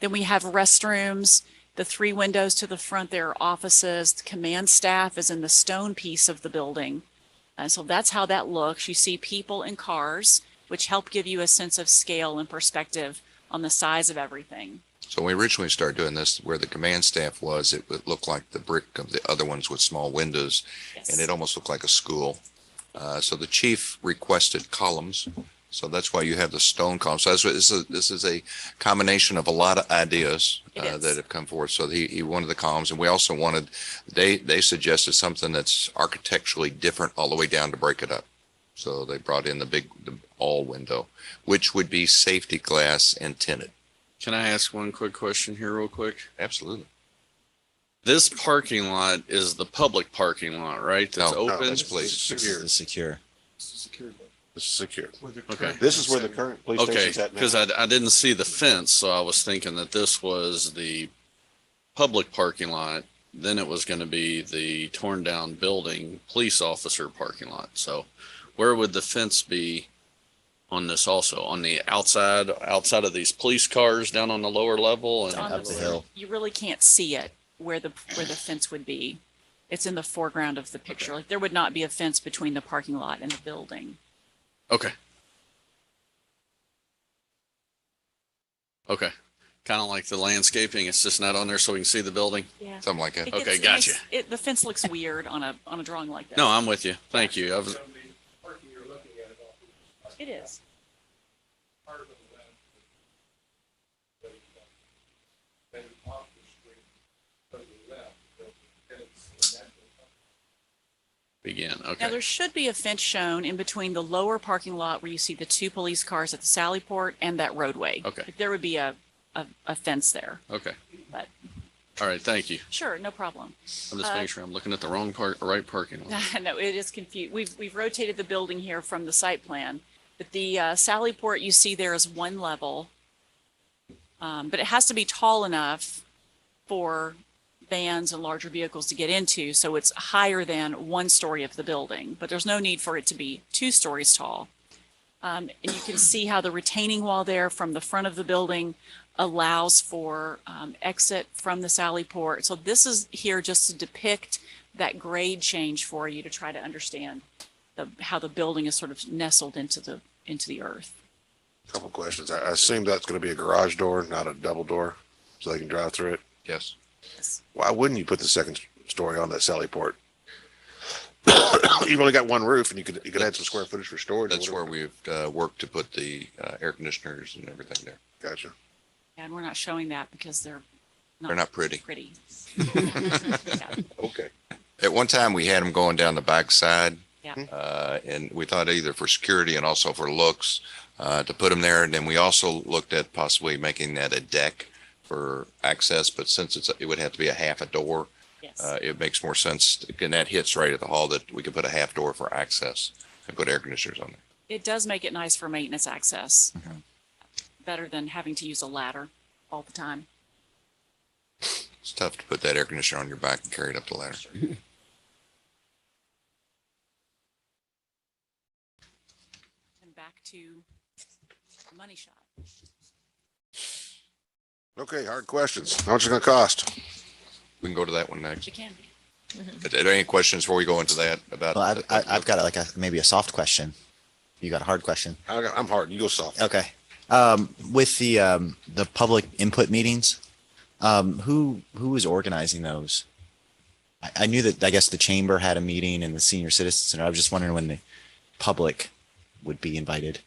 Then we have restrooms, the 3 windows to the front, there are offices. The command staff is in the stone piece of the building. And so that's how that looks. You see people and cars, which help give you a sense of scale and perspective on the size of everything. So when we originally started doing this, where the command staff was, it would look like the brick of the other ones with small windows, and it almost looked like a school. So the chief requested columns. So that's why you have the stone columns. So this is a combination of a lot of ideas that have come forward. So he wanted the columns, and we also wanted, they suggested something that's architecturally different all the way down to break it up. So they brought in the all window, which would be safety glass and tinted. Can I ask one quick question here real quick? Absolutely. This parking lot is the public parking lot, right? That's open? That's police. Secure. This is secure. Okay. This is where the current police Okay, station's at now. because I didn't see the fence, so I was thinking that this was the public parking lot. Then it was going to be the torn down building police officer parking lot. So where would the fence be on this also? On the outside of these police cars down on the lower level and On Up the hill. You really can't see it where the fence would be. It's in the foreground of the picture. Like there would not be a fence between the parking lot and the building. Okay. Okay. Kind of like the landscaping. It's just not on there so we can see the building. Yeah. Something like that. Okay, gotcha. The fence looks weird on a drawing like that. No, I'm with you. Thank you. It is. Begin. Now, Okay. there should be a fence shown in between the lower parking lot where you see the two police cars at the Sallyport and that roadway. Okay. Like, there would be a fence there. Okay. But All right. Thank you. sure, no problem. I'm just making sure I'm looking at the right parking lot. No, it is confused. We've rotated the building here from the site plan, but the Sallyport you see there is one level. But it has to be tall enough for vans and larger vehicles to get into, so it's higher than 1 story of the building, but there's no need for it to be 2 stories tall. And you can see how the retaining wall there from the front of the building allows for exit from the Sallyport. So this is here just to depict that grade change for you to try to understand how the building is sort of nestled into the earth. Couple questions. I assume that's going to be a garage door, not a double door, so they can drive through it. Yes. Why wouldn't you put the second story on that Sallyport? You've only got one roof, and you could add some square footage for storage. That's where we've worked to put the air conditioners and everything there. Gotcha. And we're not showing that because they're not pretty. Pretty. Okay. At one time, we had them going down the back side. Yeah. And we thought either for security and also for looks to put them there. And then we also looked at possibly making that a deck for access, but since it would have to be a half a door, Yes. it makes more sense. And that hits right at the hall that we could put a half door for access and put air conditioners on there. It does make it nice for maintenance access. Better than having to use a ladder all the time. It's tough to put that air conditioner on your back and carry it up the ladder. And back to the money shot. Okay, hard questions. How much is it going to cost? We can go to that one next. You can. Are there any questions before we go into that about? Well, I've got like maybe a soft question. You got a hard question. I'm hard. You go soft. Okay. With the public input meetings, who was organizing those? I knew that I guess the chamber had a meeting and the senior citizen center. I was just wondering when the public would be invited.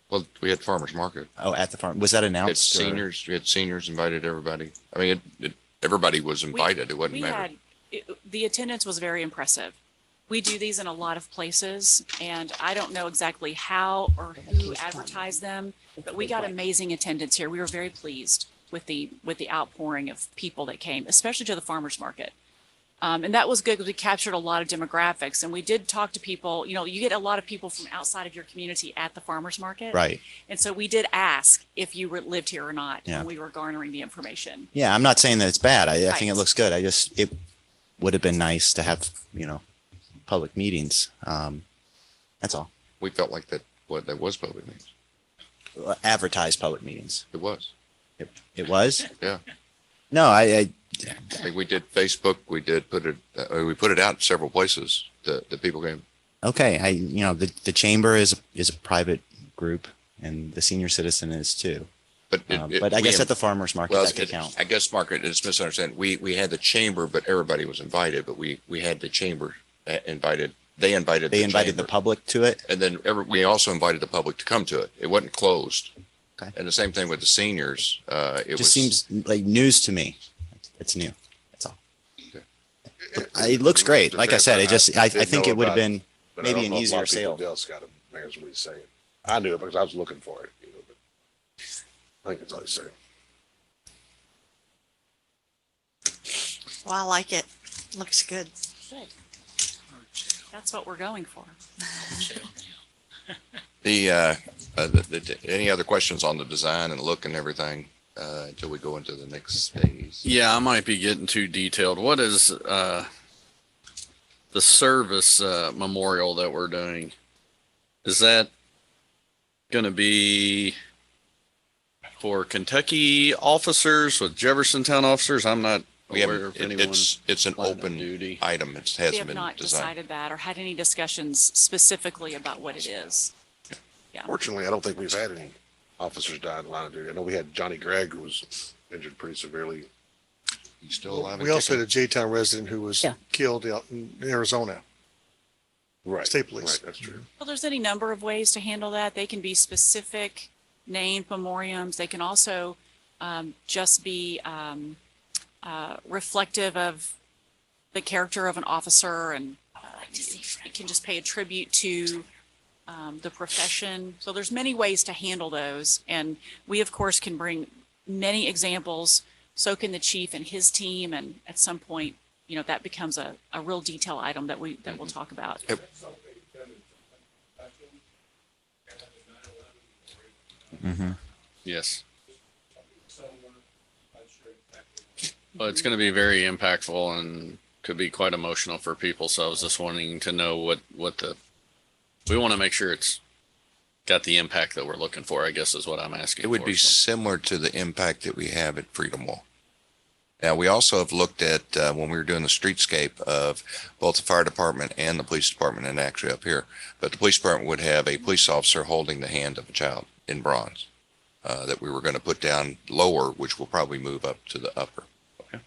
Well, we had farmers market. Oh, at the farm. Was that We had announced? or- seniors. We had seniors invited everybody. I mean, everybody was invited. It wouldn't matter. The attendance was very impressive. We do these in a lot of places, and I don't know exactly how or who advertised them, but we got amazing attendance here. We were very pleased with the outpouring of people that came, especially to the farmers market. And that was good because we captured a lot of demographics, and we did talk to people. You know, you get a lot of people from outside of your community at the farmers market. Right. And so we did ask if you lived here or not, Yeah. when we were garnering the information. Yeah, I'm not saying that it's bad. I think it Right. looks good. It would have been nice to have, public meetings. That's all. We felt like that was public meetings. Advertised public meetings. It was. It was? Yeah. No, I Like we did Facebook. We did put it. We put it out in several places that people came. okay. The chamber is a private group and the senior citizen is too. But But I guess at the farmer's market that could count. I guess Margaret, it's misunderstanding. We had the chamber, but everybody was invited. But we had the chamber invited. They invited. They invited the chamber. public to it. And then we also invited the public to come to it. It wasn't closed. Okay. And the same thing with the seniors. It Just was, seems like news to me. It's new. That's all. It looks great. Like I said, I think it would have been maybe an easier sale. Else got it. That's what he's saying. I knew it because I was looking for it. But I think that's all he's saying. Well, I like it. Looks good. Good. That's what we're going for. Any other questions on the design and look and everything, until we go into the next phase? Yeah, I might be getting too detailed. What is the service memorial that we're doing? Is that going to be for Kentucky officers with Jeffersontown officers? I'm not We aware haven't, of anyone. it's an planning on open duty. item. It We hasn't have been not designed. decided that or had any discussions specifically about what it is. Fortunately, I don't think we've had any officers die in the line of duty. I know we had Johnny Gregg, who was injured pretty severely. He's still alive. We also had a J-Town resident who was Yeah. killed out in Arizona. Right. State police. Right, that's true. Well, there's any number of ways to handle that. They can be specific named memoriams. They can also just be reflective of the character of an officer, and it can just pay a tribute to the profession. So there's many ways to handle those. And we, of course, can bring many examples. So can the chief and his team. And at some point, that becomes a real detail item that we'll talk about. Mm-hmm. Yes. Well, it's going to be very impactful and could be quite emotional for people. So I was just wanting to know we want to make sure it's got the impact that we're looking for, I guess is what I'm asking. It would be similar to the impact that we have at Freedom Wall. Now, we also have looked at, when we were doing the streetscape of both the fire department and the police department, and actually up here, but the police department would have a police officer holding the hand of a child in bronze, that we were going to put down lower, which will probably move up to the upper. Okay.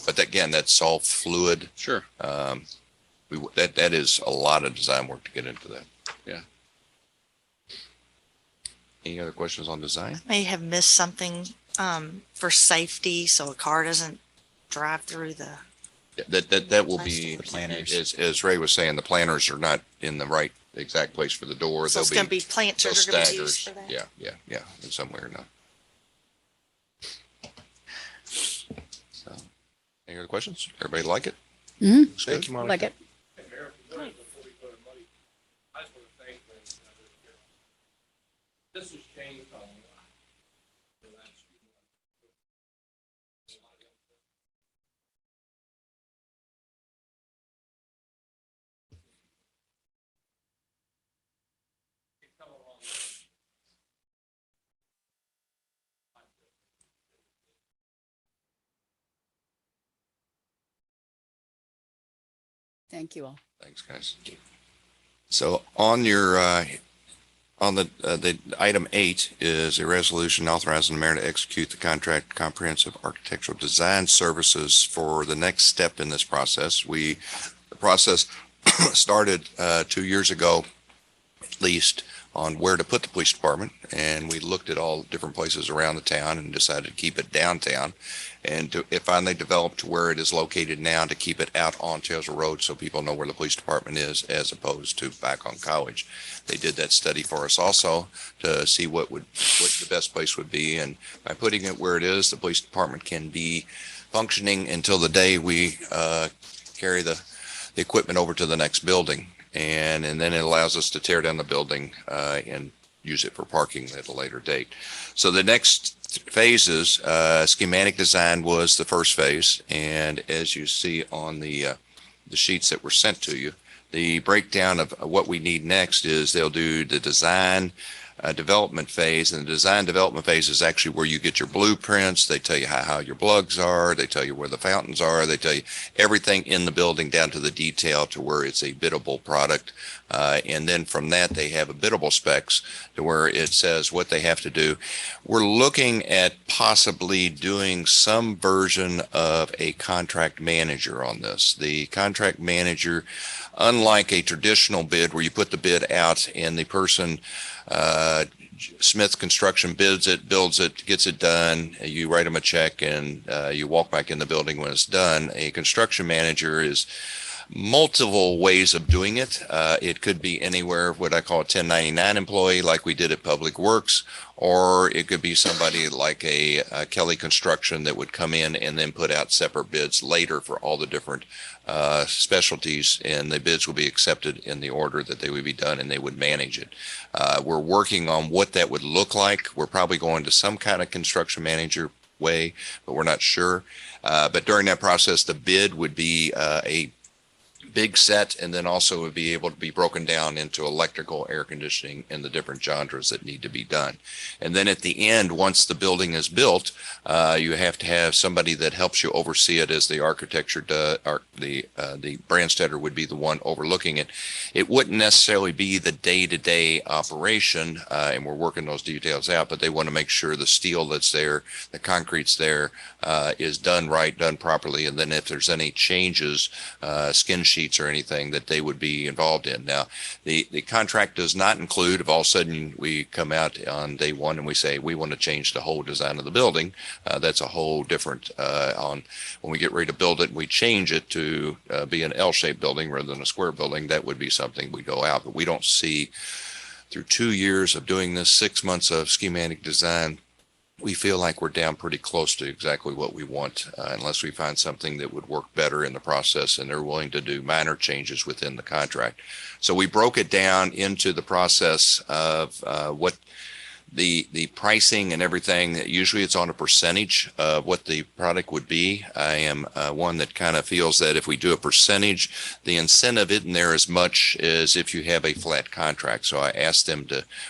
But again, that's all fluid. Sure. That is a lot of design work to get into that. Yeah. Any other questions on design? May have missed something for safety, so a car doesn't drive through the. That will be, The planners. as Ray was saying, the planners are not in the right exact place for the door. So it's going to be plants that those are going to be staggers. used for that. Yeah, in some way or not. So, any other questions? Everybody like it? Mm-hmm. Thank you, Monica. Like it. This has changed a lot. Thank you all. Thanks, guys. So on your, on the item 8 is a resolution authorizing the mayor to execute the contract comprehensive architectural design services for the next step in this process. The process started 2 years ago, at least, on where to put the police department, and we looked at all different places around the town and decided to keep it downtown, and it finally developed to where it is located now, to keep it out on Chelsea Road so people know where the police department is, as opposed to back on College. They did that study for us also to see what the best place would be, and by putting it where it is, the police department can be functioning until the day we carry the equipment over to the next building. And then it allows us to tear down the building and use it for parking at a later date. So the next phases, schematic design was the first phase. And as you see on the sheets that were sent to you, the breakdown of what we need next is they'll do the design development phase, and the design development phase is actually where you get your blueprints. They tell you how your plugs are. They tell you where the fountains are. They tell you everything in the building down to the detail to where it's a biddable product. And then from that, they have a biddable specs to where it says what they have to do. We're looking at possibly doing some version of a contract manager on this. The contract manager, unlike a traditional bid where you put the bid out and the person Smith Construction bids it, builds it, gets it done. You write them a check and you walk back in the building when it's done. A construction manager is multiple ways of doing it. It could be anywhere, what I call a 1099 employee, like we did at Public Works, or it could be somebody like a Kelly Construction that would come in and then put out separate bids later for all the different specialties, and the bids will be accepted in the order that they would be done, and they would manage it. We're working on what that would look like. We're probably going to some kind of construction manager way, but we're not sure. But during that process, the bid would be a big set, and then also would be able to be broken down into electrical, air conditioning, and the different genres that need to be done. And then at the end, once the building is built, you have to have somebody that helps you oversee it, as the architecture does, or the Brandstetter would be the one overlooking it. It wouldn't necessarily be the day-to-day operation, and we're working those details out, but they want to make sure the steel that's there, the concrete's there, is done right, done properly, and then if there's any changes, skin sheets or anything, that they would be involved in. Now, the contract does not include, if all of a sudden we come out on day one and we say we want to change the whole design of the building, that's a whole different, on when we get ready to build it and we change it to be an L-shaped building rather than a square building, that would be something we go out. But we don't see, through 2 years of doing this, 6 months of schematic design, we feel like we're down pretty close to exactly what we want, unless we find something that would work better in the process, and they're willing to do minor changes within the contract. So we broke it down into the process of what the pricing and everything. Usually it's on a percentage of what the product would be. I am one that kind of feels that if we do a percentage, the incentive isn't there as much as if you have a flat contract. So I asked them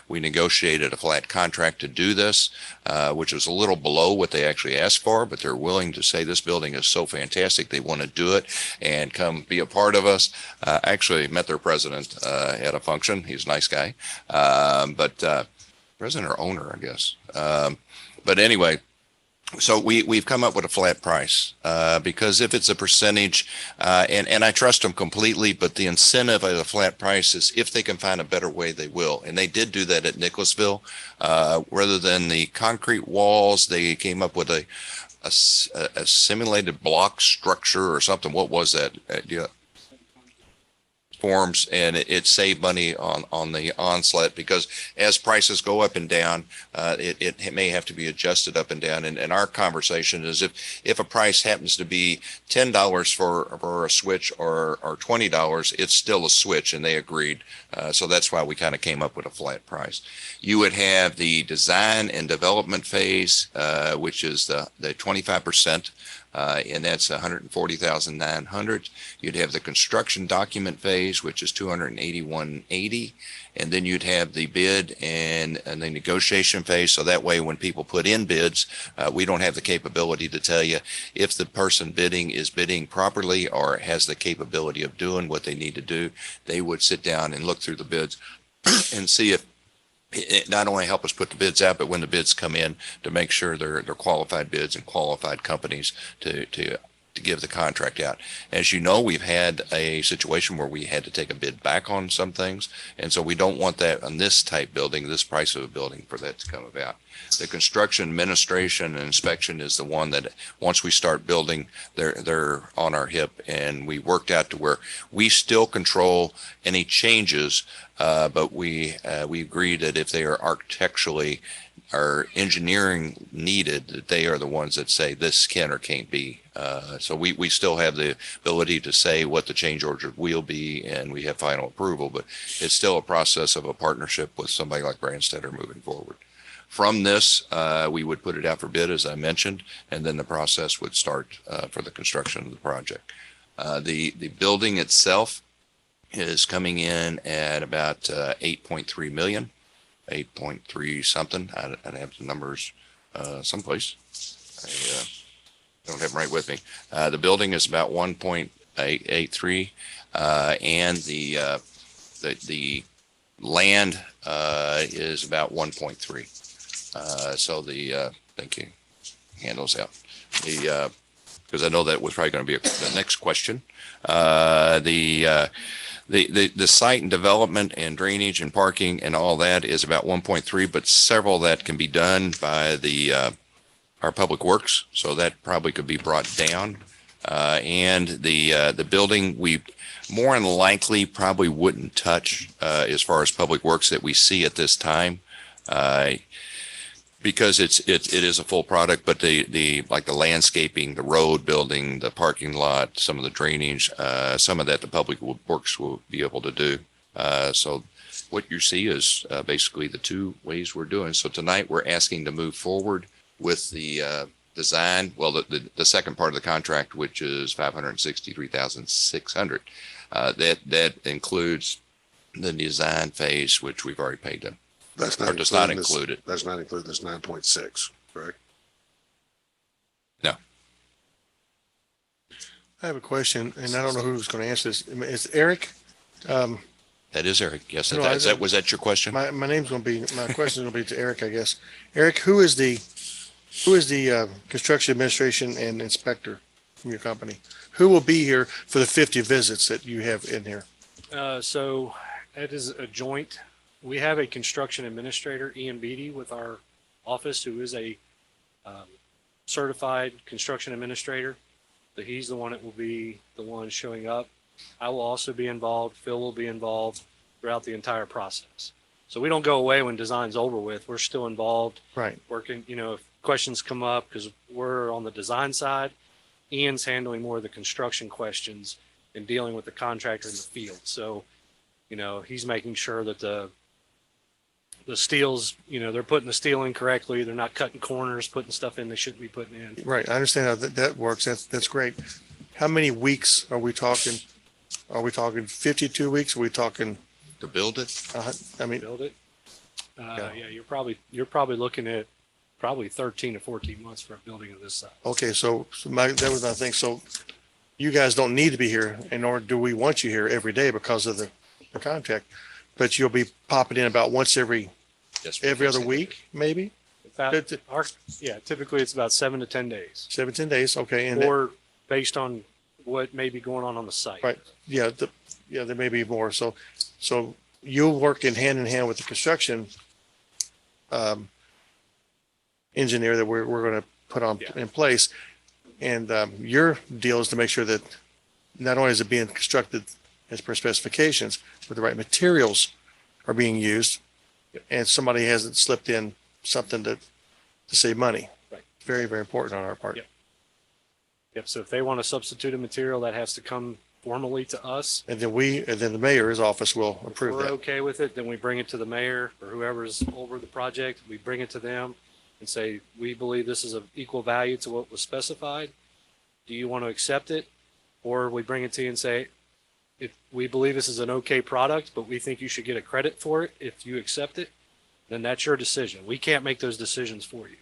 we negotiated a flat contract to do this, which was a little below what they actually asked for, but they're willing to say this building is so fantastic, they want to do it and come be a part of us. I actually met their president at a function. He's a nice guy. President or owner, I guess. But anyway, so we've come up with a flat price because if it's a percentage, and I trust them completely, but the incentive of the flat price is if they can find a better way, they will. And they did do that at Nicholasville. Rather than the concrete walls, they came up with a simulated block structure or something. What was that? Forms, and it saved money on the onslaught, because as prices go up and down, it may have to be adjusted up and down. And our conversation is if a price happens to be $10 for a switch or $20, it's still a switch, and they agreed. So that's why we kind of came up with a flat price. You would have the design and development phase, which is the 25%. And that's $140,900. You'd have the construction document phase, which is $281.80, and then you'd have the bid and the negotiation phase. So that way, when people put in bids, we don't have the capability to tell you if the person bidding is bidding properly or has the capability of doing what they need to do. They would sit down and look through the bids and see if it not only help us put the bids out, but when the bids come in, to make sure they're qualified bids and qualified companies to give the contract out. As you know, we've had a situation where we had to take a bid back on some things, and so we don't want that on this type building, this price of a building, for that to come about. The construction administration and inspection is the one that once we start building, they're on our hip, and we worked out to where we still control any changes, but we agreed that if they are architecturally or engineering needed, that they are the ones that say this can or can't be. So we still have the ability to say what the change order will be, and we have final approval, but it's still a process of a partnership with somebody like Brandstetter moving forward. From this, we would put it out for bid, as I mentioned, and then the process would start for the construction of the project. The building itself is coming in at about 8.3 million, 8.3 something. I'd have the numbers someplace. I don't have them right with me. The building is about 1.883, and the land is about 1.3. So thank you, handles out because I know that was probably going to be the next question. The site and development and drainage and parking and all that is about 1.3, but several of that can be done by our public works. So that probably could be brought down And the building, we more than likely probably wouldn't touch as far as public works that we see at this time. Because it is a full product, but like the landscaping, the road building, the parking lot, some of the drainage, some of that the public works will be able to do. So what you see is basically the two ways we're doing. So tonight we're asking to move forward with the design. Well, the second part of the contract, which is $563,600. That includes the design phase, which we've already paid them. That's not Or does not including this- include it. That's not including this 9.6, correct? No. I have a question, and I don't know who's going to answer this. Is Eric? That is Eric. Yes. No, Was that your question? My name's going to be, my question is going to be to Eric, I guess. Eric, who is the construction administration and inspector from your company? Who will be here for the 50 visits that you have in here? So it is a joint. We have a construction administrator, Ian Beatty, with our office, who is a certified construction administrator. So he's the one that will be the one showing up. I will also be involved. Phil will be involved throughout the entire process. So we don't go away when design's over with. We're still involved. Right. Working, if questions come up, because we're on the design side, Ian's handling more of the construction questions and dealing with the contractor in the field. So, he's making sure that the steels, they're putting the steel in correctly. They're not cutting corners, putting stuff in they shouldn't be putting in. Right. I understand how that works. That's great. How many weeks are we talking? Are we talking 52 weeks? Are we talking to build it? Build it. Yeah, you're probably looking at probably 13 to 14 months for a building of this size. Okay, that was my thing. So you guys don't need to be here, nor do we want you here every day because of the contract, but you'll be popping in about once every other week, maybe? Typically it's about 7 to 10 days. 7 to 10 days, okay. Or based on what may be going on the site. Right, yeah, there may be more. So you'll work in hand with the construction engineer that we're going to put in place. And your deal is to make sure that not only is it being constructed as per specifications, but the right materials are being used, and somebody hasn't slipped in something to save money. Right. Very, very important on our part. Yep. So if they want to substitute a material, that has to come formally to us. And then the mayor's office will approve If we're that. okay with it, then we bring it to the mayor or whoever's over the project. We bring it to them and say, we believe this is of equal value to what was specified. Do you want to accept it? Or we bring it to you and say, if we believe this is an okay product, but we think you should get a credit for it if you accept it, then that's your decision. We can't make those decisions for you.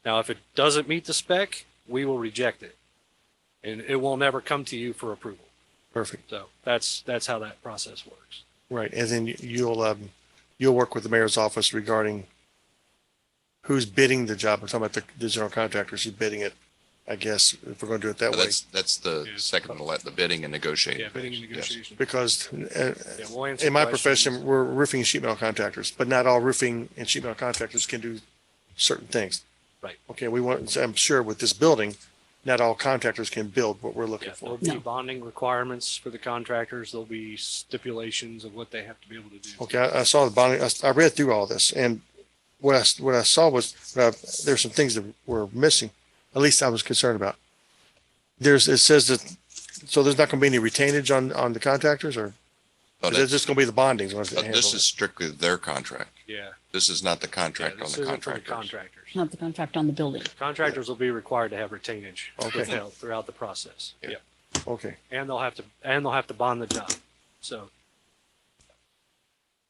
Now, if it doesn't meet the spec, we will reject it. And it will never come to you for approval. Perfect. So that's how that process works. Right, and then you'll work with the mayor's office regarding who's bidding the job. I'm talking about the general contractors who's bidding it, I guess, if we're going to do it that way. That's the second, the bidding and negotiating. Yeah, bidding and negotiation. Because we'll answer in my questions. profession, we're roofing and sheet metal contractors, but not all roofing and sheet metal contractors can do certain things. Right. Okay, I'm sure with this building, not all contractors can build what we're looking There'll for. be bonding requirements for the contractors. There'll be stipulations of what they have to be able to do. Okay, I saw the bonding, I read through all this, and what I saw was there's some things that were missing. At least I was concerned about. It says that, so there's not going to be any retainage on the contractors, or is it just going to be the bondings? This is strictly their contract. Yeah. This is not the contract on This the isn't for the contractors. contractors. Not the contract on the building. Contractors will be required to have retainage Okay. withheld throughout the process. Yeah. Okay. And they'll have to bond the job. So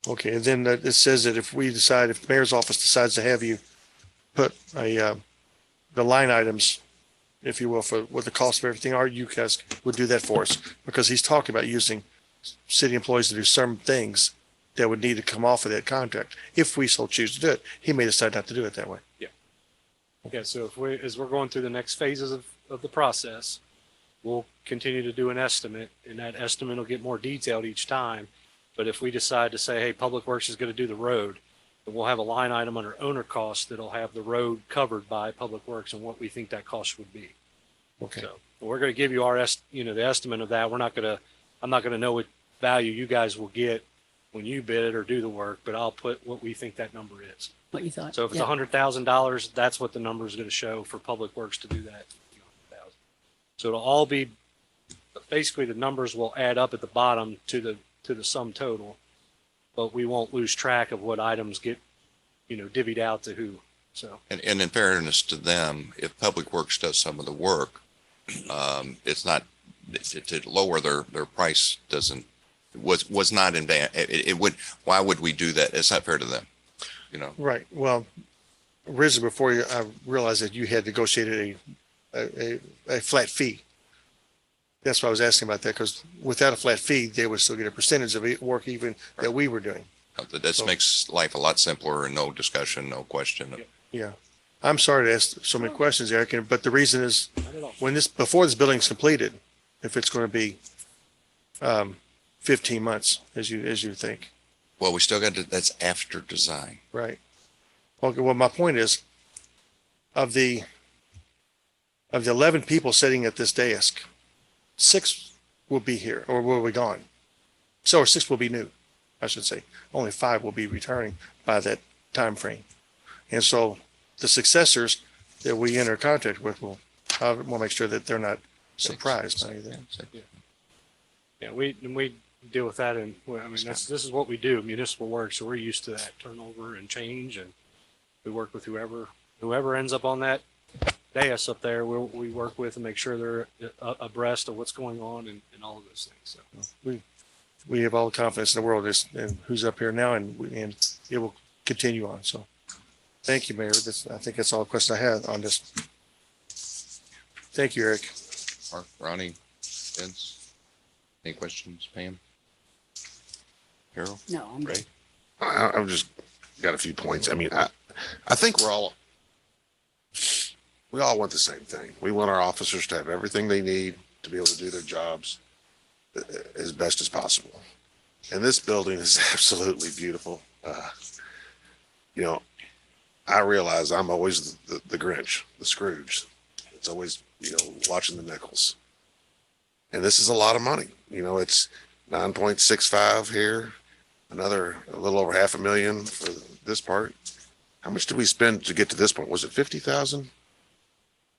Okay, and then it says that if the mayor's office decides to have you put the line items, if you will, for what the cost of everything are, you guys would do that for us, because he's talking about using city employees to do some things that would need to come off of that contract. If we so choose to do it, he may decide not to do it that way. yeah, so as we're going through the next phases of the process, we'll continue to do an estimate, and that estimate will get more detailed each time. But if we decide to say, hey, Public Works is going to do the road, then we'll have a line item under owner cost that'll have the road covered by Public Works and what we think that cost would be. Okay. So We're going to give you our the estimate of that. I'm not going to know what value you guys will get when you bid or do the work, but I'll put what we think that number is. What you thought? So if it's Yeah. $100,000, that's what the number is going to show for Public Works to do that. So it'll all be, basically the numbers will add up at the bottom to the sum total, but we won't lose track of what items get, divvied out to who. So. And in fairness to them, if Public Works does some of the work, it's not, to lower their price was not in van. It would, why would we do that? It's not fair to them, Right. Well, originally before I realized that you had negotiated a flat fee. That's why I was asking about that, because without a flat fee, they would still get a percentage of work even that we were doing. This makes life a lot simpler and no discussion, no question. Yeah. I'm sorry to ask so many questions, Eric, but the reason is before this building's completed, if it's going to be 15 months as you think. Well, we still got to, that's after design. Right. Okay. Well, my point is of the 11 people sitting at this desk, 6 will be here or will be gone. Or 6 will be new, I should say. Only 5 will be returning by that time frame. And so the successors that we enter contact with will make sure that they're not surprised by anything. Yeah, we deal with that, and this is what we do, municipal work. So we're used to that turnover and change, and we work with whoever ends up on that dais up there. We work with and make sure they're abreast of what's going on and all of those things. So We have all the confidence in the world in who's up here now, and it will continue on. So, thank you, Mayor. I think that's all the questions I had on this. Thank you, Eric. Mark, Ronnie, Vince, any questions, Pam? Carol? No, I'm Ray? I've just got a few points. I mean, I think we all want the same thing. We want our officers to have everything they need to be able to do their jobs as best as possible. And this building is absolutely beautiful. I realize I'm always the Grinch, the Scrooge. It's always, watching the nickels. And this is a lot of money. It's 9.65 here, a little over $500,000 for this part. How much did we spend to get to this point? Was it 50,000?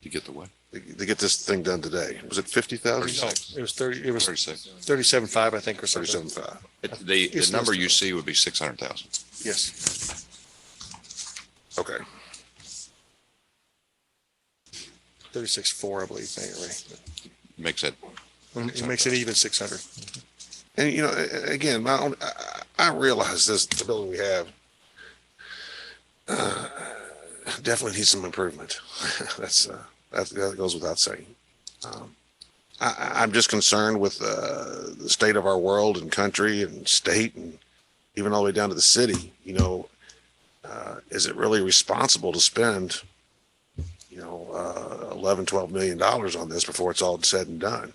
To get the what? To get this thing done today. Was it 50,000? It was 30. It was 36. 37.5, I think, or something. 37.5. The number you see would be 600,000. Yes. Okay. 36.4, I believe, Ray. Makes it. It makes it even 600. And again, I realize the building we have definitely needs some improvement. That goes without saying. I'm just concerned with the state of our world and country and state, and even all the way down to the city. Is it really responsible to spend, $11-12 million on this before it's all said and done?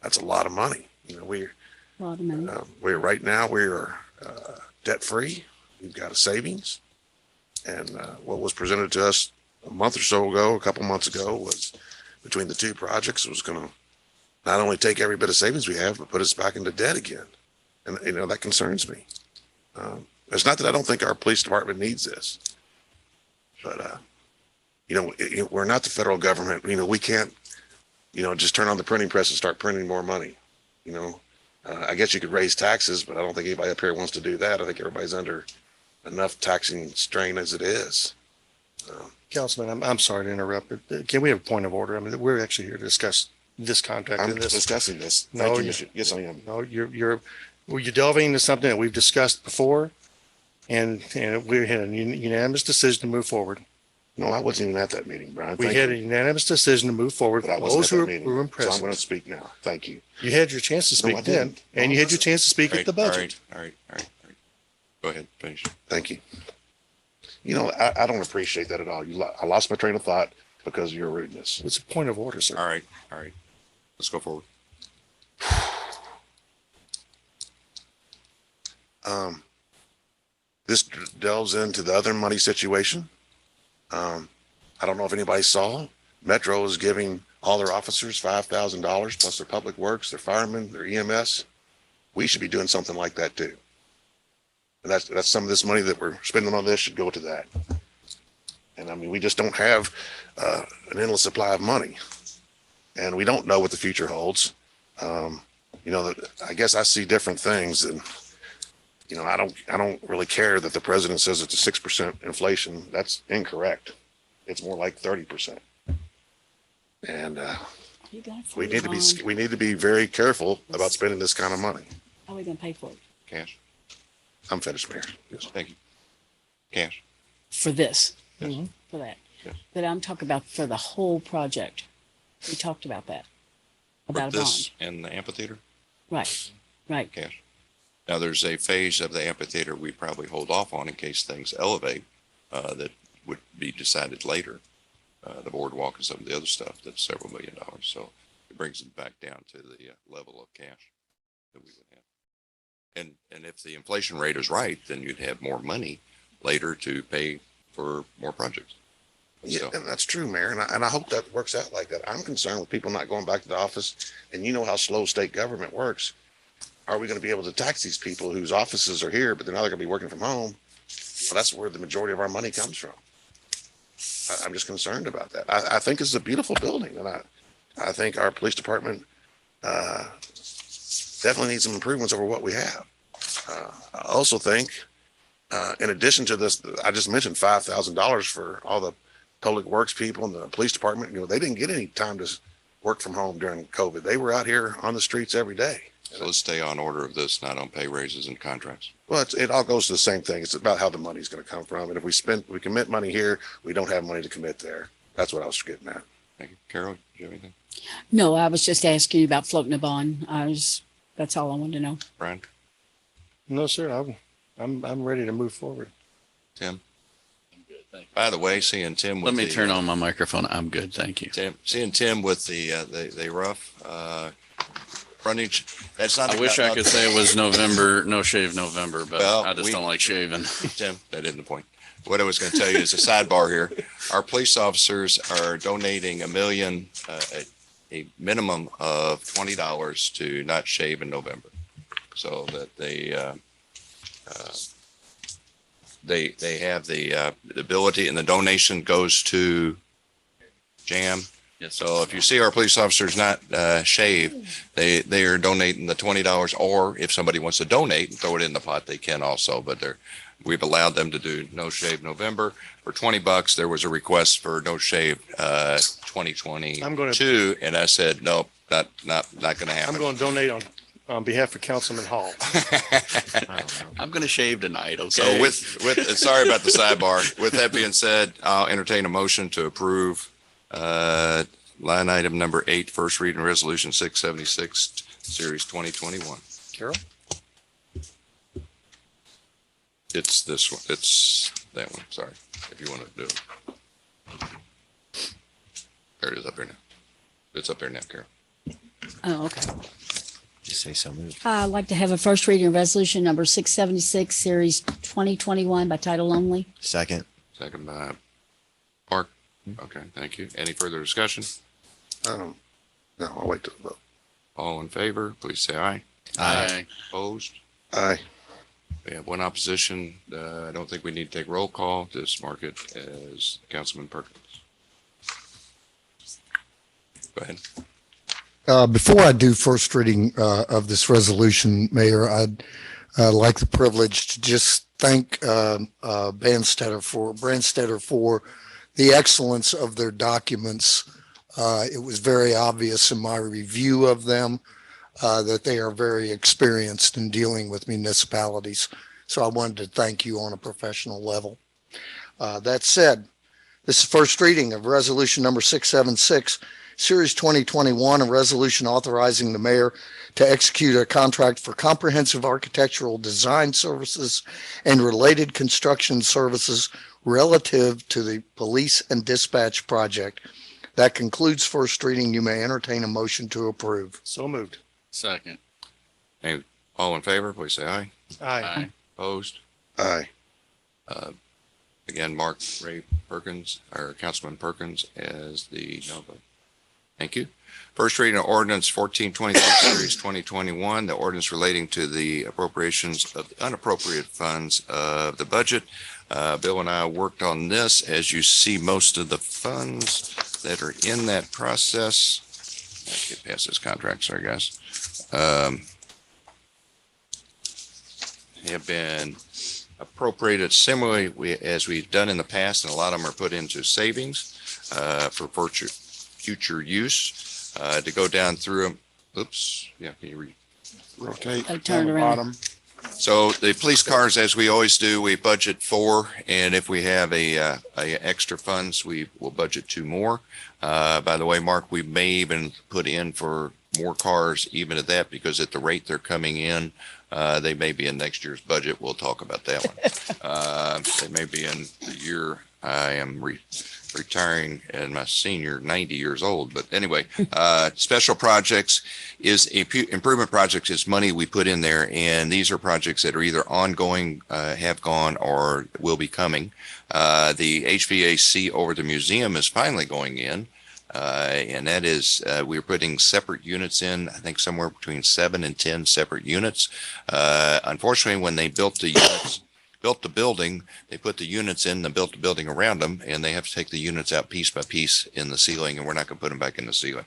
That's a lot of money. We're A lot of money. we're debt free. We've got a savings, and what was presented to us a couple months ago, was between the two projects was going to not only take every bit of savings we have, but put us back into debt again. And that concerns me. It's not that I don't think our police department needs this, but we're not the federal government. We can't just turn on the printing press and start printing more money. I guess you could raise taxes, but I don't think anybody up here wants to do that. I think everybody's under enough taxing strain as it is. Councilman, I'm sorry to interrupt, but can we have a point of order? I mean, we're actually here to discuss this contract. I'm discussing this. No, yes, I am. No, you're delving into something that we've discussed before, and we had a unanimous decision to move forward. No, I wasn't even at that meeting, Brian. We had a unanimous decision to move forward. But I wasn't Those at that who meeting, were so I'm impressed. going to speak now. Thank you. You had your chance to No, speak I then, didn't. and you had your chance to speak at the budget. All right. Go ahead, finish. Thank you. I don't appreciate that at all. I lost my train of thought because of your rudeness. It's a point of order, sir. All right. Let's go forward. This delves into the other money situation. I don't know if anybody saw, Metro is giving all their officers $5,000 plus their public works, their firemen, their EMS. We should be doing something like that too. And that's some of this money that we're spending on this should go to that. And I mean, we just don't have an endless supply of money, and we don't know what the future holds. You know, I guess I see different things, and you know, I don't really care that the president says it's a 6% inflation. That's incorrect. It's more like 30%. And we need to be very careful about spending this kind of money. How are we gonna pay for it? Cash. I'm finished, Mayor. Yes. Thank you. Cash. For this, Yes. for that. Yes. But I'm talking about for the whole project. We talked about that. About a This bond. and the amphitheater. Right, right. Cash. Now, there's a phase of the amphitheater we probably hold off on in case things elevate, that would be decided later. The boardwalk and some of the other stuff, that's several $1 million. So it brings it back down to the level of cash that we would have. And if the inflation rate is right, then you'd have more money later to pay for more projects. Yeah, So- and that's true, Mayor. And I hope that works out like that. I'm concerned with people not going back to the office. And you know how slow state government works. Are we going to be able to tax these people whose offices are here, but they're now they're going to be working from home? Well, that's where the majority of our money comes from. I'm just concerned about that. I think it's a beautiful building, and I think our police department definitely needs some improvements over what we have. I also think, in addition to this, I just mentioned $5,000 for all the public works people and the police department. You know, they didn't get any time to work from home during COVID. They were out here on the streets every day. So let's stay on order of this, not on pay raises and contracts. Well, it all goes to the same thing. It's about how the money's going to come from. And if we commit money here, we don't have money to commit there. That's what I was getting at. Thank you. Carol, do you have anything? No, I was just asking you about floating a bond. That's all I wanted to know. Brian? No, sir. I'm ready to move forward. Tim? By the way, seeing Tim with Let me the, turn on my microphone. I'm good. Thank you. Seeing Tim with the rough frontage, that's not. I wish I could say it was November, no shave November, but Well, I just don't like shaving. Tim, that isn't the point. What I was going to tell you is a sidebar here. Our police officers are donating $1 million, a minimum of $20 to not shave in November, so that they have the ability, and the donation goes to JAM. Yes. So if you see our police officers not shave, they are donating the $20, or if somebody wants to donate and throw it in the pot, they can also. But we've allowed them to do no shave November for $20. There was a request for no shave 2022, and I said nope, not going to happen. I'm going to donate on behalf of Councilman Hall. I'm going to shave tonight. Okay. So with sorry about the sidebar. With that being said, I'll entertain a motion to approve line item number 8, first reading resolution 676, series 2021. Carol? It's this one. It's that one. Sorry. If you want to do it. There it is up here now. It's up there now, Carol. Oh, okay. Just say so moved. I'd like to have a first reading resolution number 676, series 2021 by title only. Second. Second by Mark. Okay, thank you. Any further discussion? No, I'll wait till the vote. All in favor, please say aye. Aye. Opposed? Aye. We have one opposition. I don't think we need to take roll call. Just mark it as Councilman Perkins. Go ahead. Before I do first reading of this resolution, Mayor, I'd like the privilege to just thank Branstetter for the excellence of their documents. It was very obvious in my review of them that they are very experienced in dealing with municipalities. So I wanted to thank you on a professional level. That said, this is first reading of resolution number 676, Series 2021, a resolution authorizing the mayor to execute a contract for comprehensive architectural design services and related construction services relative to the police and dispatch project. That concludes first reading. You may entertain a motion to approve. So moved. Second. Hey, all in favor, please say aye. Aye. Opposed? Aye. Again, Mark Ray Perkins, or Councilman Perkins as the no vote. Thank you. First reading of ordinance 1423 series 2021, the ordinance relating to the appropriations of the unappropriated funds of the budget. Bill and I worked on this. As you see, most of the funds that are in that process, let's get past this contract, sorry guys, have been appropriated similarly as we've done in the past, and a lot of them are put into savings for future use. To go down through them. Oops. Yeah. Can you rotate? Turn around. So the police cars, as we always do, we budget 4, and if we have a extra funds, we will budget 2 more. By the way, Mark, we may even put in for more cars even at that, because at the rate they're coming in, they may be in next year's budget. We'll talk about that one. They may be in the year I am retiring and my senior 90 years old. But anyway, special projects is improvement projects is money we put in there. And these are projects that are either ongoing, have gone, or will be coming. The HVAC over the museum is finally going in. And that is, we're putting separate units in, I think somewhere between 7 and 10 separate units. Unfortunately, when they built the units, built the building, they put the units in and built the building around them, and they have to take the units out piece by piece in the ceiling, and we're not going to put them back in the ceiling.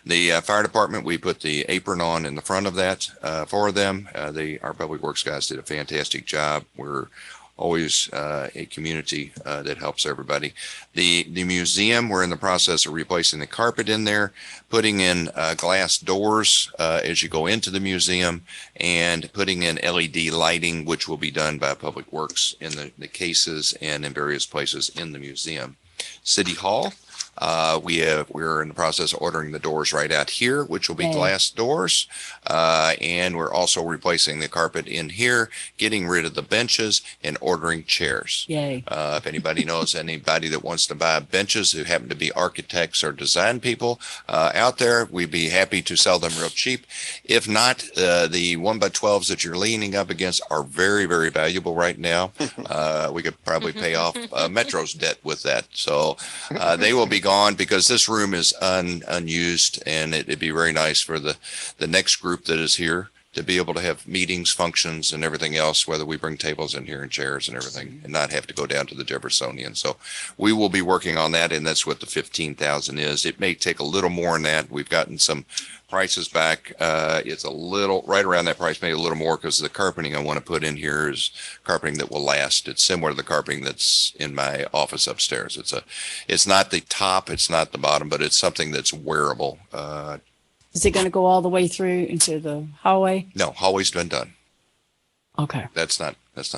The fire department, we put the apron on in the front of that for them. Our public works guys did a fantastic job. We're always a community that helps everybody. The museum, we're in the process of replacing the carpet in there, putting in glass doors as you go into the museum, and putting in LED lighting, which will be done by Public Works in the cases and in various places in the museum. City Hall, we're in the process of ordering the doors right out here, which will be glass doors. And we're also replacing the carpet in here, getting rid of the benches, and ordering chairs. Yay. If anybody knows anybody that wants to buy benches who happen to be architects or design people out there, we'd be happy to sell them real cheap. If not, the 1x12s that you're leaning up against are very, very valuable right now. We could probably pay off Metro's debt with that. So they will be gone, because this room is unused, and it'd be very nice for the next group that is here to be able to have meetings, functions, and everything else, whether we bring tables in here and chairs and everything, and not have to go down to the Jeffersonian. So we will be working on that, and that's what the 15,000 is. It may take a little more than that. We've gotten some prices back. It's a little right around that price, maybe a little more, because the carpeting I want to put in here is carpeting that will last. It's similar to the carpeting that's in my office upstairs. It's not the top, it's not the bottom, but it's something that's wearable. Is it going to go all the way through into the hallway? No, hallway's been done. Okay. That's not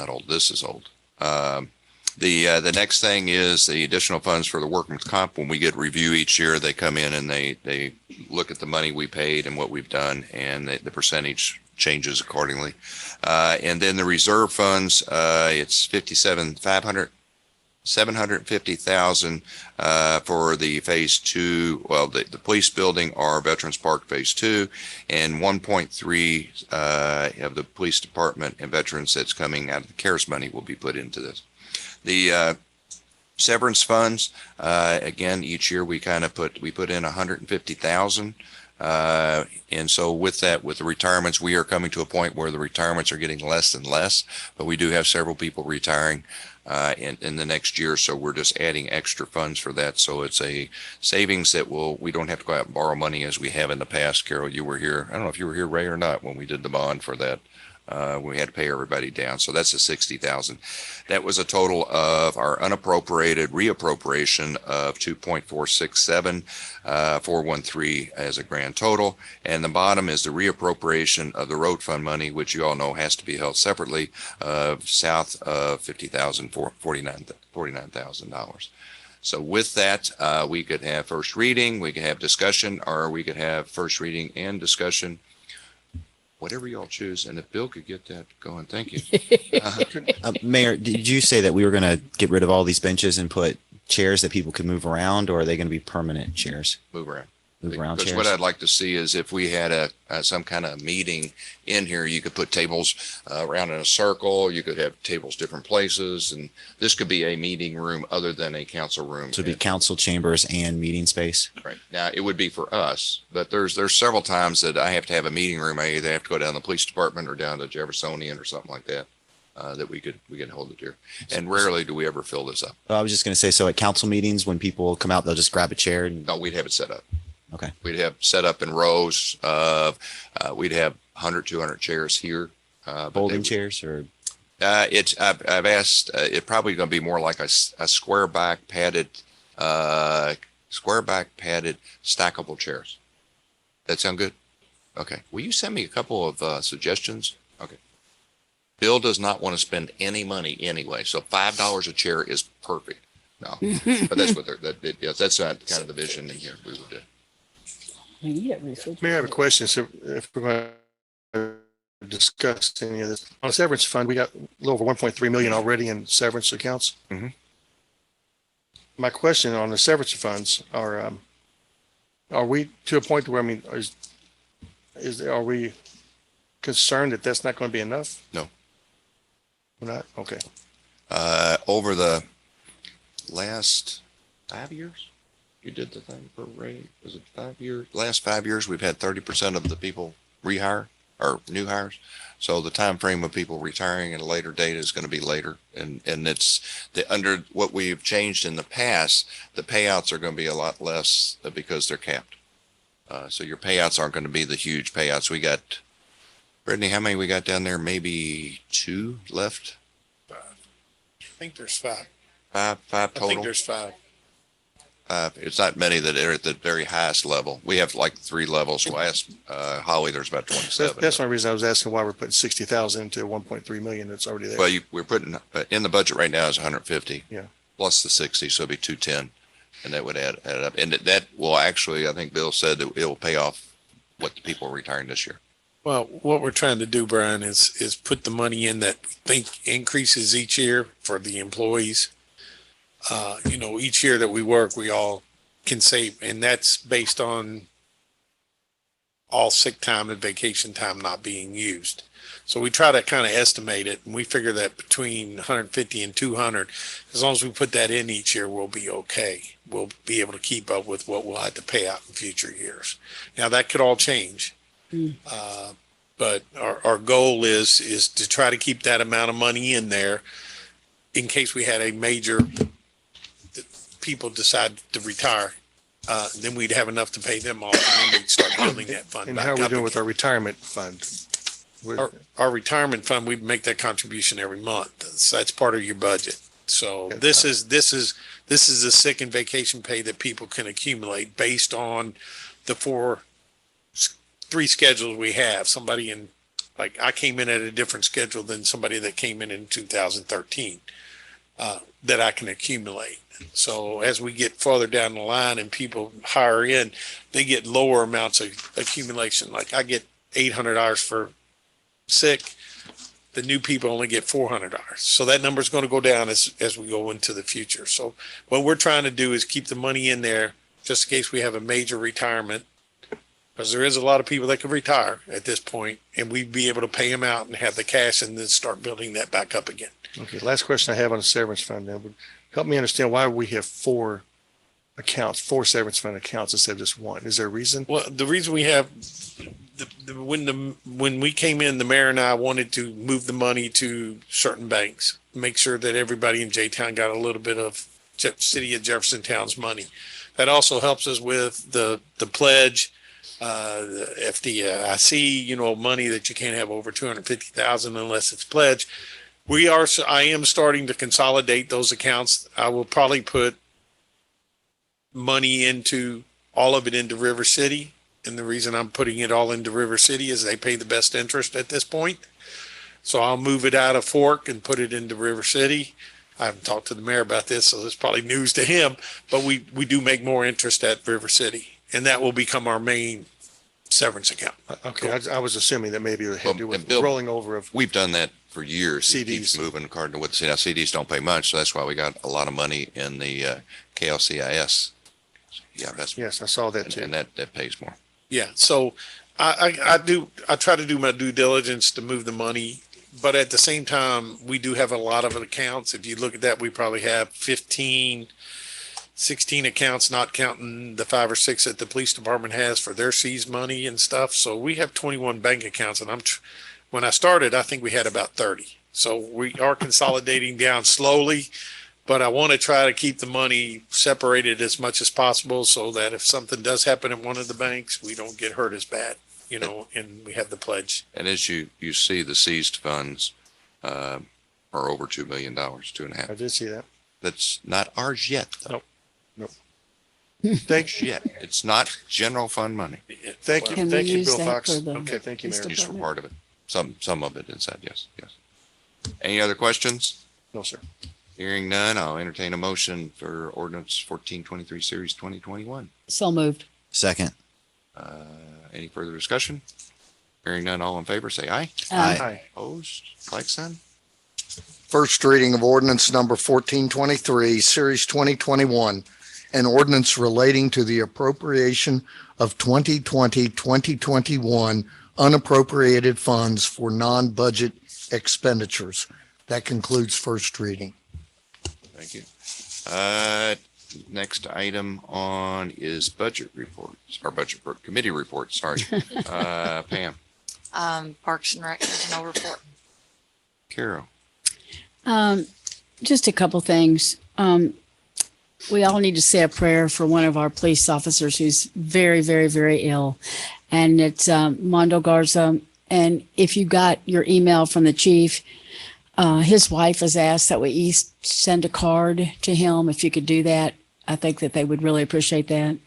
old. This is old. The next thing is the additional funds for the workman's comp. When we get review each year, they come in and they look at the money we paid and what we've done, and the percentage changes accordingly. And then the reserve funds, it's 750,000 for the phase 2. Well, the police building or Veterans Park phase 2, and 1.3 of the police department and veterans that's coming out of the CARES money will be put into this. The severance funds, again, each year we put in 150,000. And so with that, with the retirements, we are coming to a point where the retirements are getting less and less, but we do have several people retiring in the next year. So we're just adding extra funds for that. So it's a savings that we don't have to go out and borrow money as we have in the past. Carol, you were here. I don't know if you were here, Ray, or not, when we did the bond for that. We had to pay everybody down. So that's a 60,000. That was a total of our unappropriated reappropriation of 2.467, 413 as a grand total. And the bottom is the reappropriation of the road fund money, which you all know has to be held separately, south of $50,000, $49,000. So with that, we could have first reading, we could have discussion, or we could have first reading and discussion. Whatever y'all choose, and if Bill could get that going, thank you. Mayor, did you say that we were going to get rid of all these benches and put chairs that people could move around, or are they going to be permanent chairs? Move around. move around Because chairs? what I'd like to see is if we had some kind of meeting in here, you could put tables around in a circle. You could have tables different places, and this could be a meeting room other than a council room. So it'd be council chambers and meeting space? Right. Now, it would be for us, but there's several times that I have to have a meeting room. I either have to go down to the police department or down to Jeffersonian or something like that, that we could hold it here. And rarely do we ever fill this up. I was just going to say, so at council meetings, when people come out, they'll just grab a chair and, No, we'd have it set up. okay. We'd have set up in rows of, we'd have 100, 200 chairs here. But they Folding would- chairs or? I've asked, it probably going to be more like a square back padded stackable chairs. That sound good? Okay. Will you send me a couple of suggestions? Okay. Bill does not want to spend any money anyway, so $5 a chair is perfect. No, but that's what yes, that's not kind of the vision that we would do. Mayor, I have a question. So if we're going to discuss any of this, on the severance fund, we got a little over 1.3 million already in severance accounts. Mhm. My question on the severance funds are we to a point where, I mean, are we concerned that that's not going to be enough? No. We're not? Okay. Over the last 5 years, you did the thing for Ray. Was it 5 years? Last 5 years, we've had 30% of the people rehire or new hires. So the time frame of people retiring at a later date is going to be later. And it's under what we've changed in the past, the payouts are going to be a lot less because they're capped. So your payouts aren't going to be the huge payouts. We got, Brittany, how many we got down there? Maybe 2 left? I think there's 5. Five I total? think there's 5. It's not many that are at the very highest level. We have like 3 levels. Well, ask Holly, there's about 27. That's one reason I was asking why we're putting 60,000 into 1.3 million that's already there. Well, we're putting in the budget right now is 150. Yeah. Plus the 60, so it'd be 210, and that would add up. And that will actually, I think Bill said that it will pay off what the people are retiring this year. Well, what we're trying to do, Brian, is put the money in that we think increases each year for the employees. Each year that we work, we all can save, and that's based on all sick time and vacation time not being used. So we try to kind of estimate it, and we figure that between 150 and 200, as long as we put that in each year, we'll be okay. We'll be able to keep up with what we'll have to pay out in future years. Now, that could all change. But our goal is to try to keep that amount of money in there in case we had a major people decide to retire. Then we'd have enough to pay them off, and then we'd start building that fund And back how are we up doing again. with our retirement fund? Our retirement fund, we make that contribution every month. So that's part of your budget. So this is the sick and vacation pay that people can accumulate based on the 3 schedules we have. Somebody like I came in at a different schedule than somebody that came in 2013 that I can accumulate. So as we get further down the line and people hire in, they get lower amounts of accumulation. Like I get $800 for sick. The new people only get $400. So that number is going to go down as we go into the future. So what we're trying to do is keep the money in there just in case we have a major retirement, because there is a lot of people that could retire at this point, and we'd be able to pay them out and have the cash and then start building that back up again. Okay, last question I have on the severance fund then would help me understand why we have 4 severance fund accounts instead of just 1. Is there a reason? Well, the reason we have when we came in, the mayor and I wanted to move the money to certain banks, make sure that everybody in J-Town got a little bit of city of Jefferson Town's money. That also helps us with the pledge, the FDIC, money that you can't have over 250,000 unless it's pledged. I am starting to consolidate those accounts. I will probably put money all of it into River City. And the reason I'm putting it all into River City is they pay the best interest at this point. So I'll move it out of Fork and put it into River City. I haven't talked to the mayor about this, so it's probably news to him, but we do make more interest at River City, and that will become our main severance account. Okay, I was assuming that maybe it had to do with Bill, rolling over of. We've done that for years. CDs. It keeps moving according to what the CDs don't pay much, so that's why we got a lot of money in the KLCIS. Yeah, that's, Yes, I saw that too. and that pays more. Yeah, so I try to do my due diligence to move the money, but at the same time, we do have a lot of accounts. If you look at that, we probably have 15, 16 accounts, not counting the 5 or 6 that the police department has for their seized money and stuff. So we have 21 bank accounts, and when I started, I think we had about 30. So we are consolidating down slowly, but I want to try to keep the money separated as much as possible so that if something does happen at one of the banks, we don't get hurt as bad, and we have the pledge. And as you see, the seized funds are over $2 million, $2.5. I did see that. That's not ours yet, though. Nope. Thanks yet. It's not general fund money. Thank you. Can we Thank you, use Bill that Fox. for the Okay, thank you, police Mayor. Just for part of it. Some of it inside, yes. Any other questions? No, sir. Hearing none, I'll entertain a motion for ordinance 1423 series 2021. So moved. Second. Any further discussion? Hearing none, all in favor, say aye. Aye. Opposed, like sign. First reading of ordinance number 1423, series 2021, an ordinance relating to the appropriation of 2020-2021 unappropriated funds for non-budget expenditures. That concludes first reading. Thank you. Next item on is budget reports, or committee reports, sorry. Pam, Parks and Rec, there's no report. Carol. Just a couple things. We all need to say a prayer for one of our police officers who's very, very, very ill. And it's Mondo Garza. And if you got your email from the chief, his wife has asked that we send a card to him. If you could do that, I think that they would really appreciate that.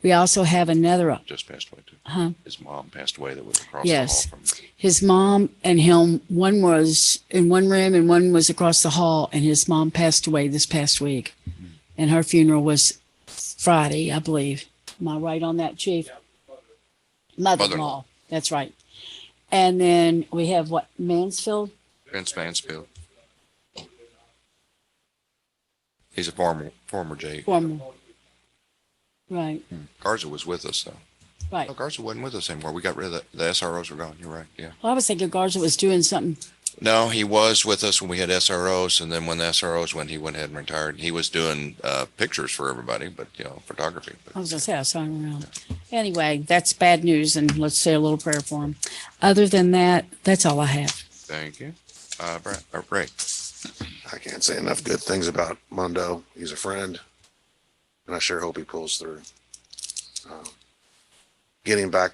We also have another. Just passed away too. Huh? His mom passed away that was across Yes. the hall from His mom and him, one was in one room and one was across the hall, and his mom passed away this past week. And her funeral was Friday, I believe. Am I right on that, Chief? Mother-in-law. That's right. And then we have what, Mansfield? Vince Mansfield. He's a former J. Former. Right, Garza was with us though. right. No, Garza wasn't with us anymore. We got rid of the SROs were gone. You're right. Yeah. Well, I was thinking Garza was doing something. No, he was with us when we had SROs, and then when the SROs went, he went ahead and retired. He was doing pictures for everybody, but photography. But, I was going to say, I saw him around. Anyway, that's bad news, and let's say a little prayer for him. Other than that, that's all I have. Thank you. Ray. I can't say enough good things about Mondo. He's a friend, and I sure hope he pulls through. Getting back,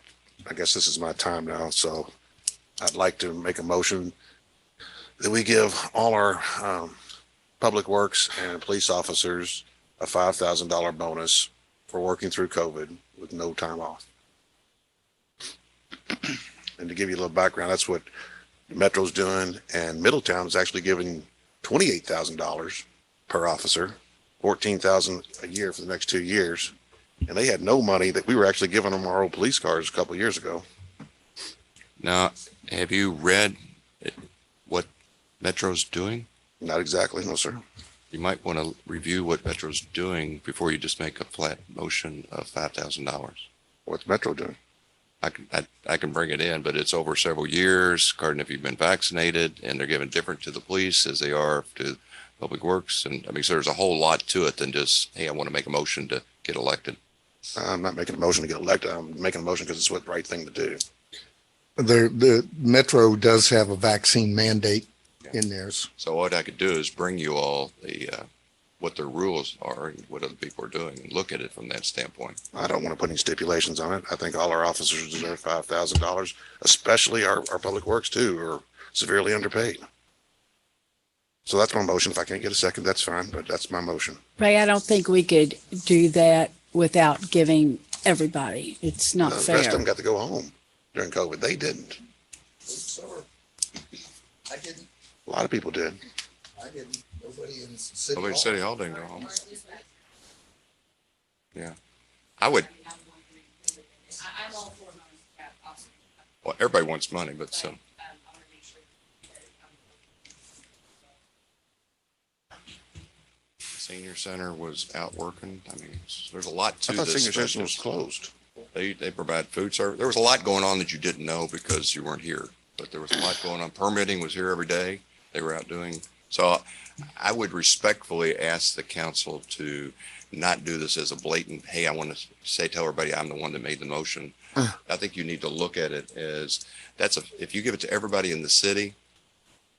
I guess this is my time now, so I'd like to make a motion that we give all our public works and police officers a $5,000 bonus for working through COVID with no time off. And to give you a little background, that's what Metro's doing, and Middletown is actually giving $28,000 per officer, $14,000 a year for the next 2 years. And they had no money that we were actually giving them our old police cars a couple of years ago. Now, have you read what Metro's doing? Not exactly, no, sir. You might want to review what Metro's doing before you just make a flat motion of $5,000. What's Metro doing? I can bring it in, but it's over several years, according if you've been vaccinated, and they're given different to the police as they are to Public Works. And I mean, so there's a whole lot to it than just, hey, I want to make a motion to get elected. I'm not making a motion to get elected. I'm making a motion because it's what the right thing to do. The Metro does have a vaccine mandate in theirs. So what I could do is bring you all the what their rules are and what other people are doing and look at it from that standpoint. I don't want to put any stipulations on it. I think all our officers deserve $5,000, especially our public works too, are severely underpaid. So that's my motion. If I can't get a second, that's fine, but that's my motion. Ray, I don't think we could do that without giving everybody. It's not The fair. rest of them got to go home during COVID. They didn't. I didn't. A lot of people did. I didn't. Nobody in City Nobody City Hall didn't go home. Yeah. I would. Well, everybody wants money, but so. Senior Center was out working. I mean, there's a lot to I thought this. senior center special. was closed. They provide food service. There was a lot going on that you didn't know because you weren't here, but there was a lot going on. Permitting was here every day. They were out doing. So I would respectfully ask the council to not do this as a blatant, hey, I want to tell everybody I'm the one that made the motion. I think you need to look at it as if you give it to everybody in the city,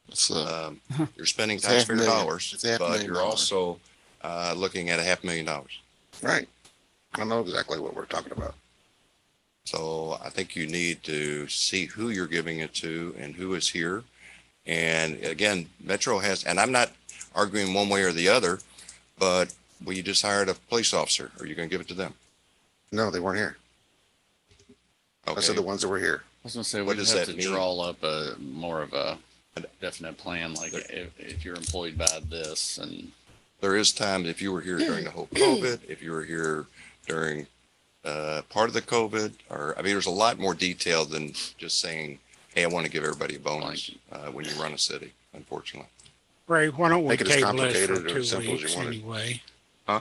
you're spending it's taxpayer $500,000. dollars, It's but $500,000. you're also looking at $500,000. Right. I know exactly what we're talking about. So I think you need to see who you're giving it to and who is here. And again, Metro has, and I'm not arguing one way or the other, but you just hired a police officer. Are you going to give it to them? No, they weren't here. Okay. I said the ones that were here. I was gonna say, What we does have that to mean? draw up more of a definite plan, like if you're employed by this and. There is times if you were here during the whole COVID, if you were here during part of the COVID, or I mean, there's a lot more detail than just saying, hey, I want to give everybody a bonus when you run a city, unfortunately. Ray, why don't we Make it as table this for complicated or 2 as simple as you weeks want it. anyway? Huh?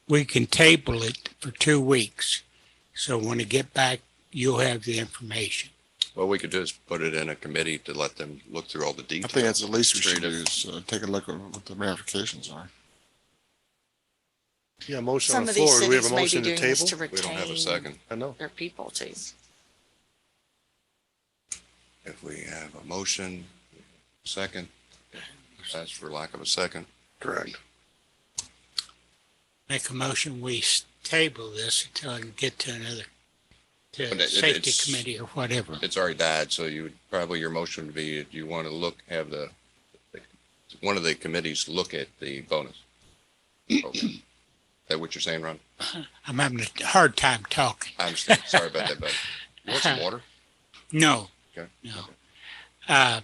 We can table it for 2 weeks. So when it get back, you'll have the information. What we could do is put it in a committee to let them look through all the I details. think that's the least we should do is take a look at what the ramifications are. Yeah, motion Some on the of these floor. Do we have a cities may be motion to doing this table? to We don't have a retain second. I know. their people too. If we have a motion, second, that's for lack of a second. Correct. Make a motion, we table this until I can get to another, to But safety it's- committee or whatever. It's already died, so you would probably, your motion would be, do you want to have one of the committees look at the bonus? Okay. Is that what you're saying, Ron? I'm having a hard time talking. I understand. Sorry about that, bud. You want some water? No, Okay. no.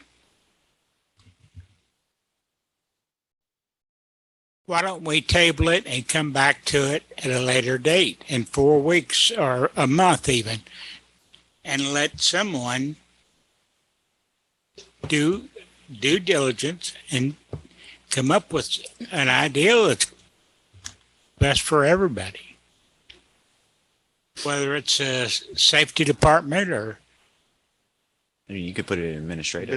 Why don't we table it and come back to it at a later date, in 4 weeks or a month even, and let someone do due diligence and come up with an idea that's best for everybody. Whether it's a safety department or I mean, you could put it in administrative.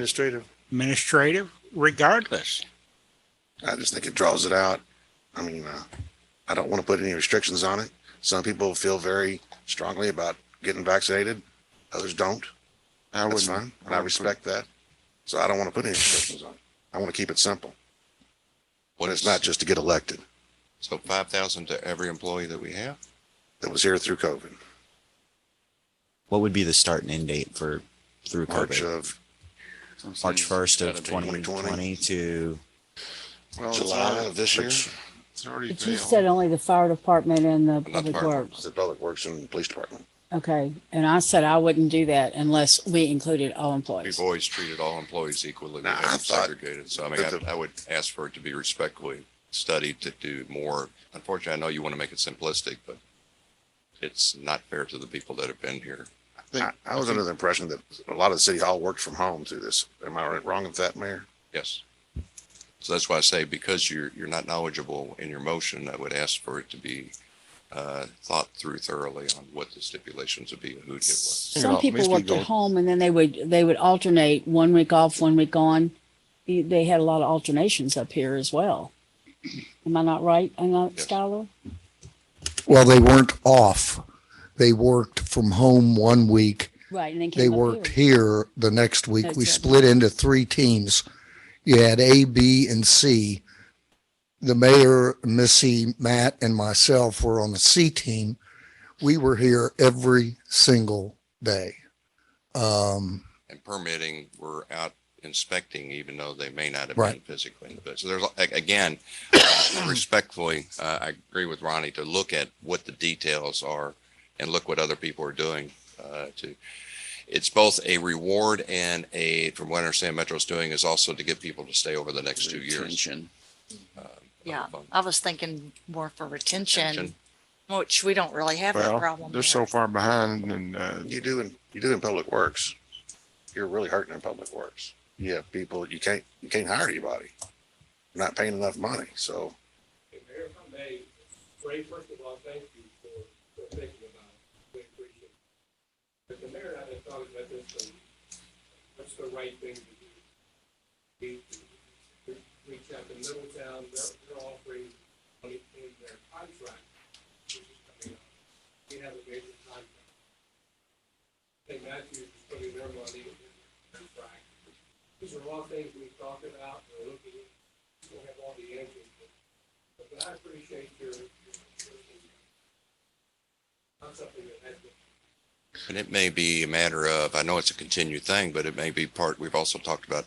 administrative, regardless. I just think it draws it out. I mean, I don't want to put any restrictions on it. Some people feel very strongly about getting vaccinated. Others don't. That's fine. And I respect that. So I don't want to put any restrictions on it. I want to keep it simple. What It's not just to get elected. So 5,000 to every employee that we have? That was here through COVID. What would be the start and end date through March COVID? of March 1st of Gotta be 2020 to July of this year. It's already But you said only the fire department and the public fire works. The Public Works and Police Department. Okay, and I said I wouldn't do that unless we included all employees. We've always treated all employees equally. We Nah, I haven't thought segregated. So I mean, that I would ask for it to be respectfully studied to do more. Unfortunately, I know you want to make it simplistic, but it's not fair to the people that have been here. I was under the impression that a lot of the city hall worked from home through this. Am I wrong with that, Mayor? Yes. So that's why I say, because you're not knowledgeable in your motion, I would ask for it to be thought through thoroughly on what the stipulations would be and who would get what. Some people worked at home and then they would alternate 1 week off, 1 week on. They had a lot of alternations up here as well. Am I not right? Am I, Yes. Skylar? Well, they weren't off. They worked from home 1 week. Right, and then They came up worked here. here the next week. We That's it. split into 3 teams. You had A, B, and C. The mayor, Missy, Matt, and myself were on the C team. We were here every single day. And permitting, we're out inspecting, even though they may not have been Right. physically. But so there's, again, respectfully, I agree with Ronnie to look at what the details are and look what other people are doing it's both a reward and from what I understand Metro's doing is also to get people to stay over the next 2 years. Retention. Yeah, I was thinking more for retention, Retention. which we don't really have that Well, problem. they're here. so far behind and you do in Public Works. You're really hurting in Public Works. You have people, you can't hire anybody. You're not paying enough money. So may, Ray, first of all, thank you for thinking about it. We appreciate it. But the mayor and I have thought about this, so what's the right thing to do? We reach out to Middletown, they're offering money in their contract, which is coming up. We have a major contract. St. Matthews is putting their money in their contract. These are all things we've talked about, we're looking at, we don't have all the answers, but I appreciate your not something that has been. And it may be a matter of, I know it's a continued thing, but it may be part, we've also talked about,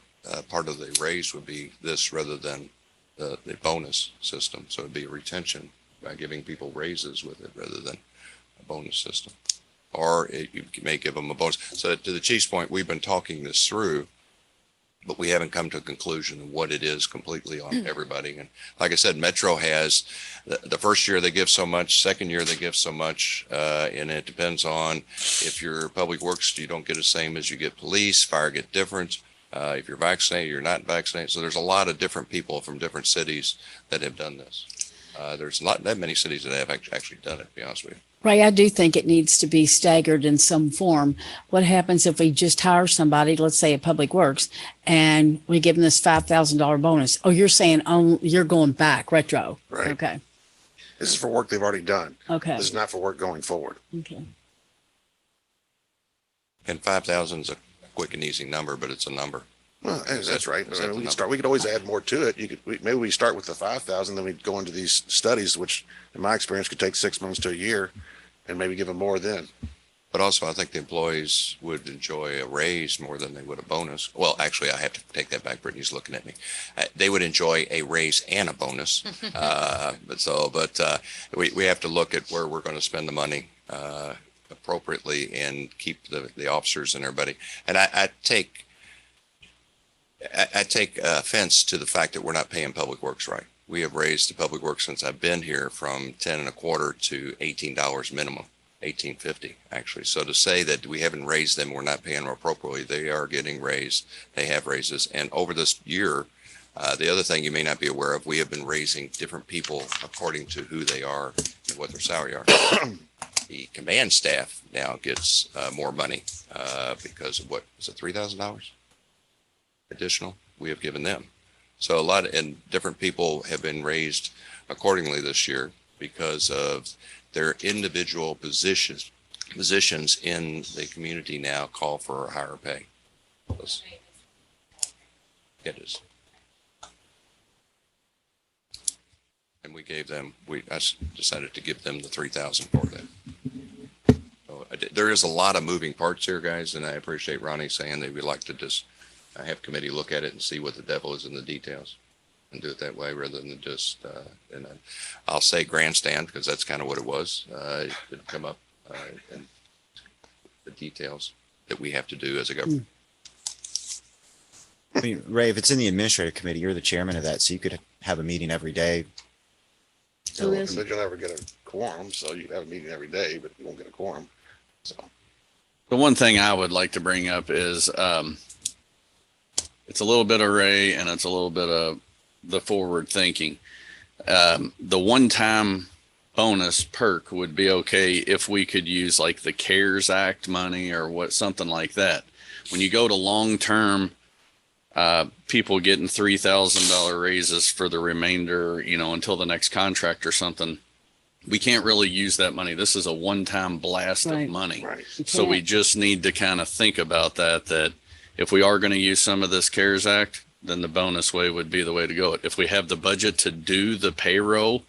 part of the raise would be this rather than the bonus system. So it'd be a retention by giving people raises with it rather than a bonus system. Or you may give them a bonus. So to the chief's point, we've been talking this through, but we haven't come to a conclusion of what it is completely on everybody. And like I said, Metro has the first year they give so much, second year they give so much, and it depends on if you're public works, you don't get the same as you get police, fire get different. If you're vaccinated, you're not vaccinated. So there's a lot of different people from different cities that have done this. There's not that many cities that have actually done it, to be honest with you. Ray, I do think it needs to be staggered in some form. What happens if we just hire somebody, let's say at Public Works, and we give them this $5,000 bonus? Oh, you're saying you're going back retro. Right. Okay. This is for work they've already done. Okay. This is not for work going forward. Okay. And 5,000 is a quick and easy number, but it's a number. Well, that's right. Is that the number? We could always add more to it. Maybe we start with the 5,000, then we go into these studies, which in my experience could take 6 months to a year, and maybe give them more then. But also, I think the employees would enjoy a raise more than they would a bonus. Well, actually, I have to take that back. Brittany's looking at me. They would enjoy a raise and a bonus. We have to look at where we're going to spend the money appropriately and keep the officers and everybody. And I take offense to the fact that we're not paying Public Works right. We have raised the Public Works since I've been here from 10 and a quarter to $18 minimum, $18.50 actually. So to say that we haven't raised them, we're not paying them appropriately, they are getting raised. They have raises. And over this year, the other thing you may not be aware of, we have been raising different people according to who they are and what their salary are. The command staff now gets more money because of what is it, $3,000 additional we have given them. So a lot and different people have been raised accordingly this year because of their individual positions in the community now call for higher pay. It is. And we gave them, I decided to give them the 3,000 for that. So there is a lot of moving parts here, guys, and I appreciate Ronnie saying that we'd like to just have committee look at it and see what the devil is in the details and do it that way rather than just, and I'll say grandstand because that's kind of what it was. It didn't come up in the details that we have to do as a government. I mean, Ray, if it's in the administrative committee, you're the chairman of that, so you could have a meeting every day. Who is? But you'll never get a quorum, so you can have a meeting every day, but you won't get a quorum. So The one thing I would like to bring up is it's a little bit of Ray and it's a little bit of the forward thinking. The one-time bonus perk would be okay if we could use like the CARES Act money or something like that. When you go to long-term, people getting $3,000 raises for the remainder, until the next contract or something, we can't really use that money. This is a one-time blast of money. Right. So we just need to kind of think about that if we are going to use some of this CARES Act, then the bonus way would be the way to go. If we have the budget to do the payroll,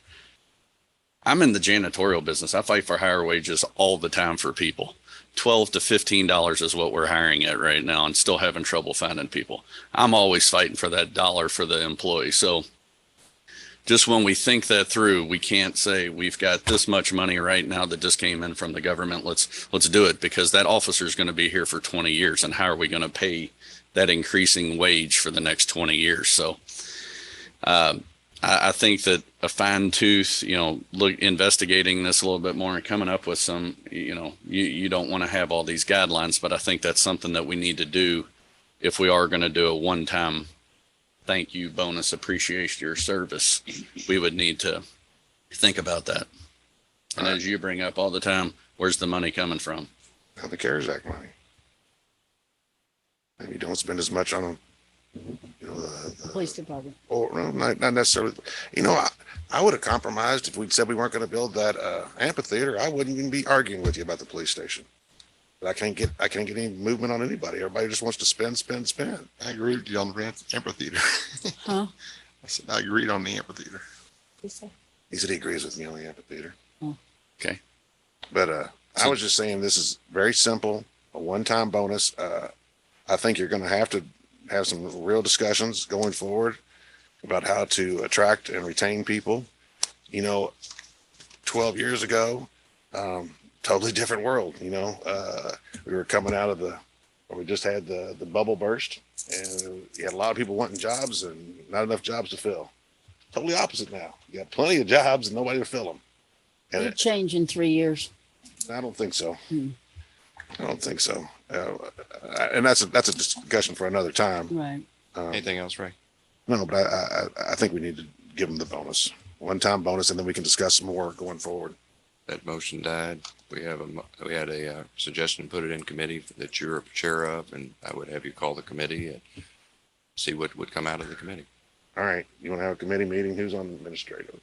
I'm in the janitorial business. I fight for higher wages all the time for people. $12 to $15 is what we're hiring at right now and still having trouble finding people. I'm always fighting for that dollar for the employee. So just when we think that through, we can't say we've got this much money right now that just came in from the government. Let's do it, because that officer is going to be here for 20 years. And how are we going to pay that increasing wage for the next 20 years? So I think that a fine tooth, investigating this a little bit more and coming up with some, you don't want to have all these guidelines, but I think that's something that we need to do if we are going to do a one-time thank you bonus, appreciation your service. We would need to Think about that. And as you bring up all the time, where's the money coming from? The CARES Act money. Maybe don't spend as much on, the Police department. or no, not necessarily. I would have compromised if we'd said we weren't going to build that amphitheater. I wouldn't even be arguing with you about the police station. But I can't get any movement on anybody. Everybody just wants to spend. I agree with you on the amphitheater. Huh? I said, I agreed on the amphitheater. He said he agrees with me on the amphitheater. Oh. Okay. But I was just saying this is very simple, a one-time bonus. I think you're going to have some real discussions going forward about how to attract and retain people. 12 years ago, totally different world. We were coming out of we just had the bubble burst, and you had a lot of people wanting jobs and not enough jobs to fill. Totally opposite now. You got plenty of jobs and nobody to fill them. And It'll change in 3 years. I don't think so. Hmm. I don't think so. And that's a discussion for another time. Right. Anything else, Ray? No, but I think we need to give them the bonus, one-time bonus, and then we can discuss more going forward. That motion died. We had a suggestion to put it in committee that you're chair of, and I would have you call the committee and see what would come out of the committee. All right. You want to have a committee meeting? Who's on administrative?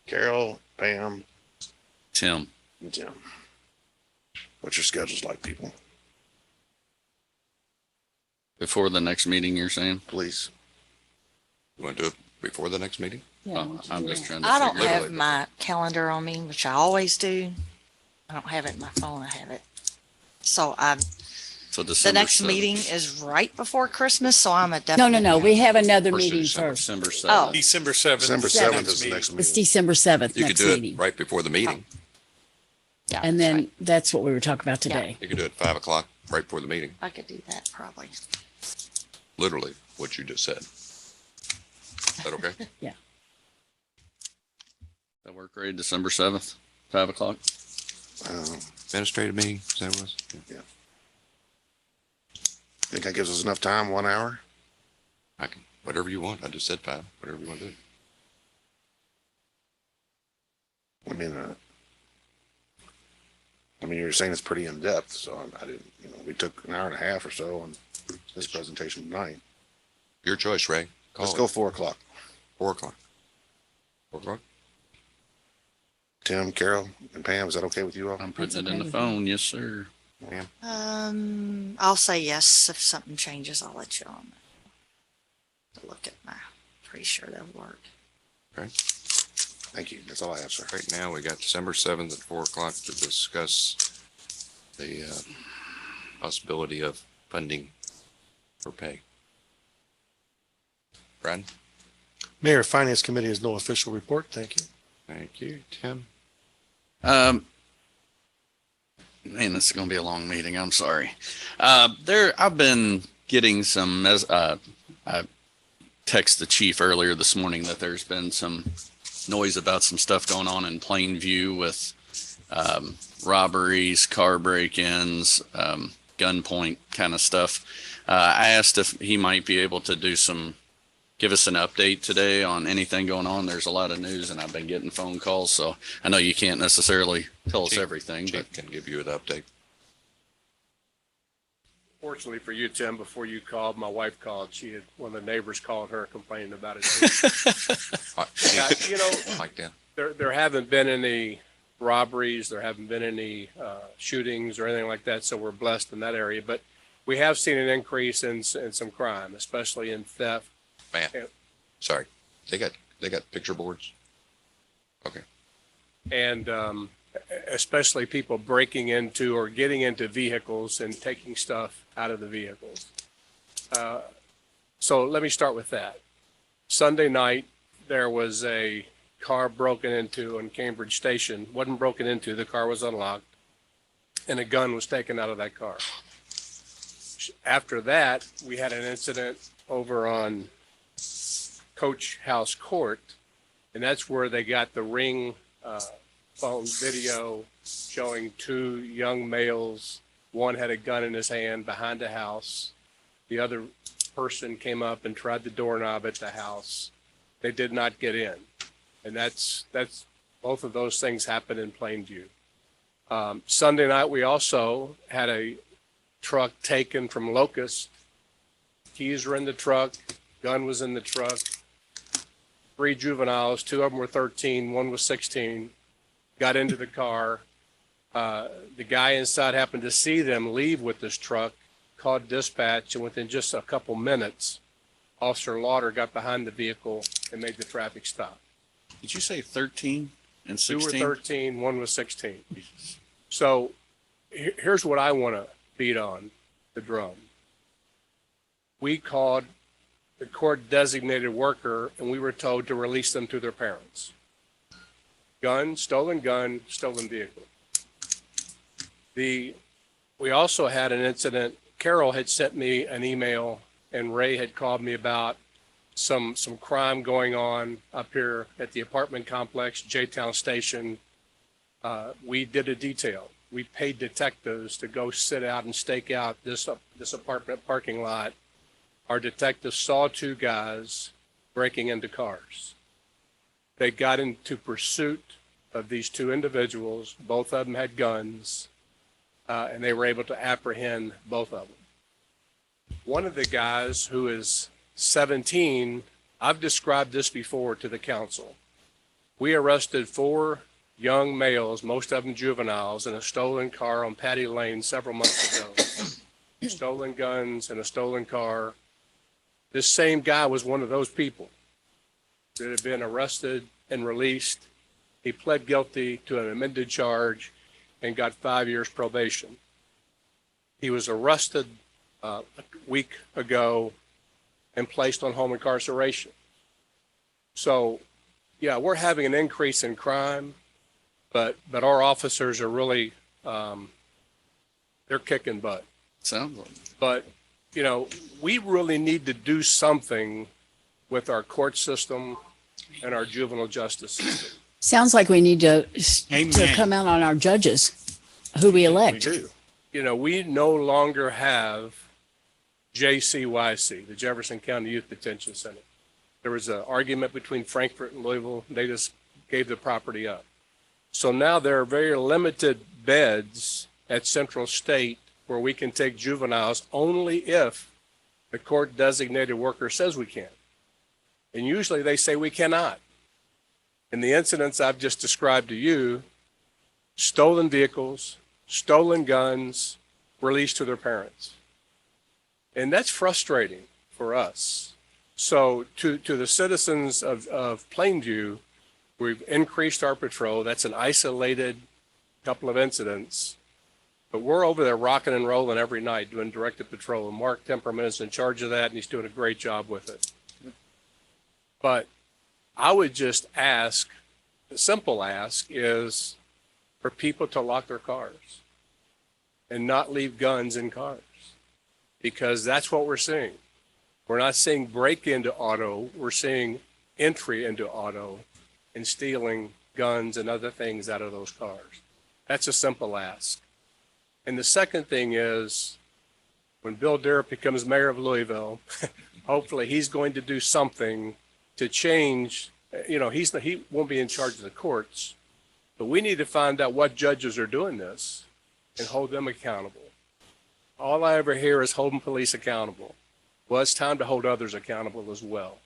Carol, Pam, Tim. and Tim. What's your schedules like, people? Before the next meeting, you're saying? Please. You want to do it before the next meeting? Yeah. I'm just trying to I don't figure out. have my calendar on me, which I always do. I don't have it in my phone. I have it. So So the December next 7th. meeting is right before Christmas, so I'm a definite. No. We have another First of meeting December. first. December 7th. Oh. December 7th. December 7th is the next It's meeting. December 7th, You could next do it meeting. right before the meeting. Yeah, And that's then right. that's what we were talking about today. You could do it 5 o'clock right before the meeting. I could do that probably. Literally what you just said. Is that okay? That work, Ray? December 7th, 5 o'clock? Administrative meeting, is that what it was? Think that gives us enough time, 1 hour? I can, whatever you want. I just said 5, whatever you want to do. I mean, you're saying it's pretty in-depth, so I didn't, we took an hour and a half or so on this presentation tonight. Your choice, Ray. Let's go 4 o'clock. 4 o'clock. 4 o'clock? Tim, Carol, and Pam, is that okay with you all? I'm putting it in the phone. Yes, sir. I'll say yes. If something changes, I'll let you on. Look at pretty sure that'll work. Okay. Thank you. That's all I have, sir. Right now, we got December 7th at 4 o'clock to discuss the possibility of funding for pay. Brad? Mayor, Finance Committee has no official report. Thank you. Thank you. Tim? Man, this is going to be a long meeting. I'm sorry. I've been getting some, I texted the chief earlier this morning that there's been some noise about some stuff going on in Plainview with robberies, car break-ins, gunpoint kind of stuff. I asked if he might be able to give us an update today on anything going on. There's a lot of news and I've been getting phone calls, so I know you can't necessarily tell us everything, but Chief can give you an update. Fortunately for you, Tim, before you called, my wife called. One of the neighbors called her complaining about it. Yeah, Like that. there haven't been any robberies. There haven't been any shootings or anything like that. So we're blessed in that area. But we have seen an increase in some crime, especially in theft. Man, sorry. They got picture boards. Okay. And especially people breaking into or getting into vehicles and taking stuff out of the vehicles. So let me start with that. Sunday night, there was a car broken into in Cambridge Station. Wasn't broken into, the car was unlocked, and a gun was taken out of that car. After that, we had an incident over on Coach House Court, and that's where they got the Ring phone video showing 2 young males. One had a gun in his hand behind a house. The other person came up and tried the doorknob at the house. They did not get in. And that's Both of those things happened in Plainview. Sunday night, we also had a truck taken from Locust. Keys were in the truck, gun was in the truck. 3 juveniles, 2 of them were 13, 1 was 16, got into the car. The guy inside happened to see them leave with this truck, called dispatch, and within just a couple minutes, Officer Lauder got behind the vehicle and made the traffic stop. Did you say 13 and 2 16? were 13, 1 was 16. So here's what I want to beat on the drum. We called the court designated worker and we were told to release them to their parents. Gun, stolen vehicle. We also had an incident. Carol had sent me an email and Ray had called me about some crime going on up here at the apartment complex, J-Town Station. We did a detail. We paid detectives to go sit out and stake out this apartment parking lot. Our detectives saw 2 guys breaking into cars. They got into pursuit of these 2 individuals. Both of them had guns, and they were able to apprehend both of them. One of the guys, who is 17, I've described this before to the council. We arrested 4 young males, most of them juveniles, in a stolen car on Patty Lane several months ago. Stolen guns and a stolen car. This same guy was one of those people that had been arrested and released. He pled guilty to an amended charge and got 5 years probation. He was arrested a week ago and placed on home incarceration. So, yeah, we're having an increase in crime, but our officers are really, they're kicking butt. Sounds like. But, you know, we really need to do something with our court system and our juvenile justice system. Sounds like we need to Amen. come out on our judges who we elect. We do. You know, we no longer have JCYC, the Jefferson County Youth Detention Center. There was an argument between Frankfort and Louisville. They just gave the property up. So now there are very limited beds at Central State where we can take juveniles only if the court designated worker says we can. And usually they say we cannot. In the incidents I've just described to you, stolen vehicles, stolen guns, released to their parents. And that's frustrating for us. So to the citizens of Plainview, we've increased our patrol. That's an isolated couple of incidents. But we're over there rocking and rolling every night doing directed patrol. And Mark Temperman is in charge of that, and he's doing a great job with it. But I would just ask, the simple ask is for people to lock their cars and not leave guns in cars, because that's what we're seeing. We're not seeing break into auto. We're seeing entry into auto and stealing guns and other things out of those cars. That's a simple ask. And the second thing is, when Bill Derrick becomes mayor of Louisville, hopefully he's going to do something to change. You know, he won't be in charge of the courts, but we need to find out what judges are doing this and hold them accountable. All I ever hear is holding police accountable. Well, it's time to hold others accountable as well.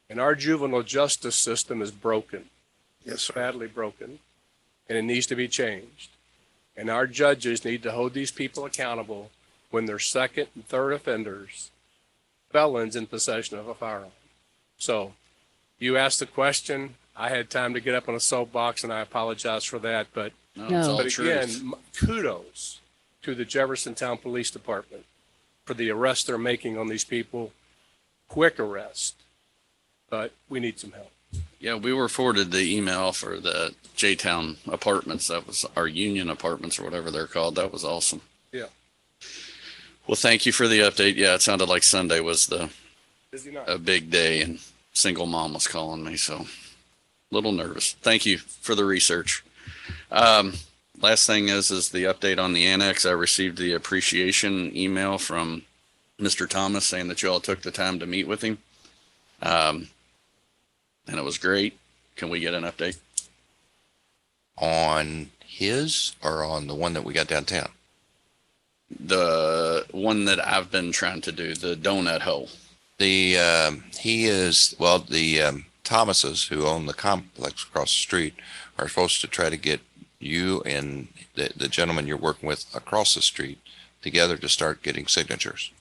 And our juvenile justice system is broken. Yes, sir. Badly broken, and it needs to be changed. And our judges need to hold these people accountable when they're second and third offenders, felons in possession of a firearm. So you asked the question. I had time to get up on a soapbox, and I apologize for that. But, but again, kudos to the Jeffersontown Police Department for the arrests they're making on these people. Quick arrest, but we need some help. Yeah, we were forwarded the email for the J-Town apartments. That was our union apartments or whatever they're called. That was awesome. Yeah. Well, thank you for the update. Yeah, it sounded like Sunday was a big day, and single mom was calling me, so a little nervous. Thank you for the research. Last thing is the update on the annex. I received the appreciation email from Mr. Thomas saying that you all took the time to meet with him. And it was great. Can we get an update? on his or on the one that we got downtown? The one that I've been trying to do, the donut hole. The Thomases who own the complex across the street are supposed to try to get you and the gentleman you're working with across the street together to start getting signatures.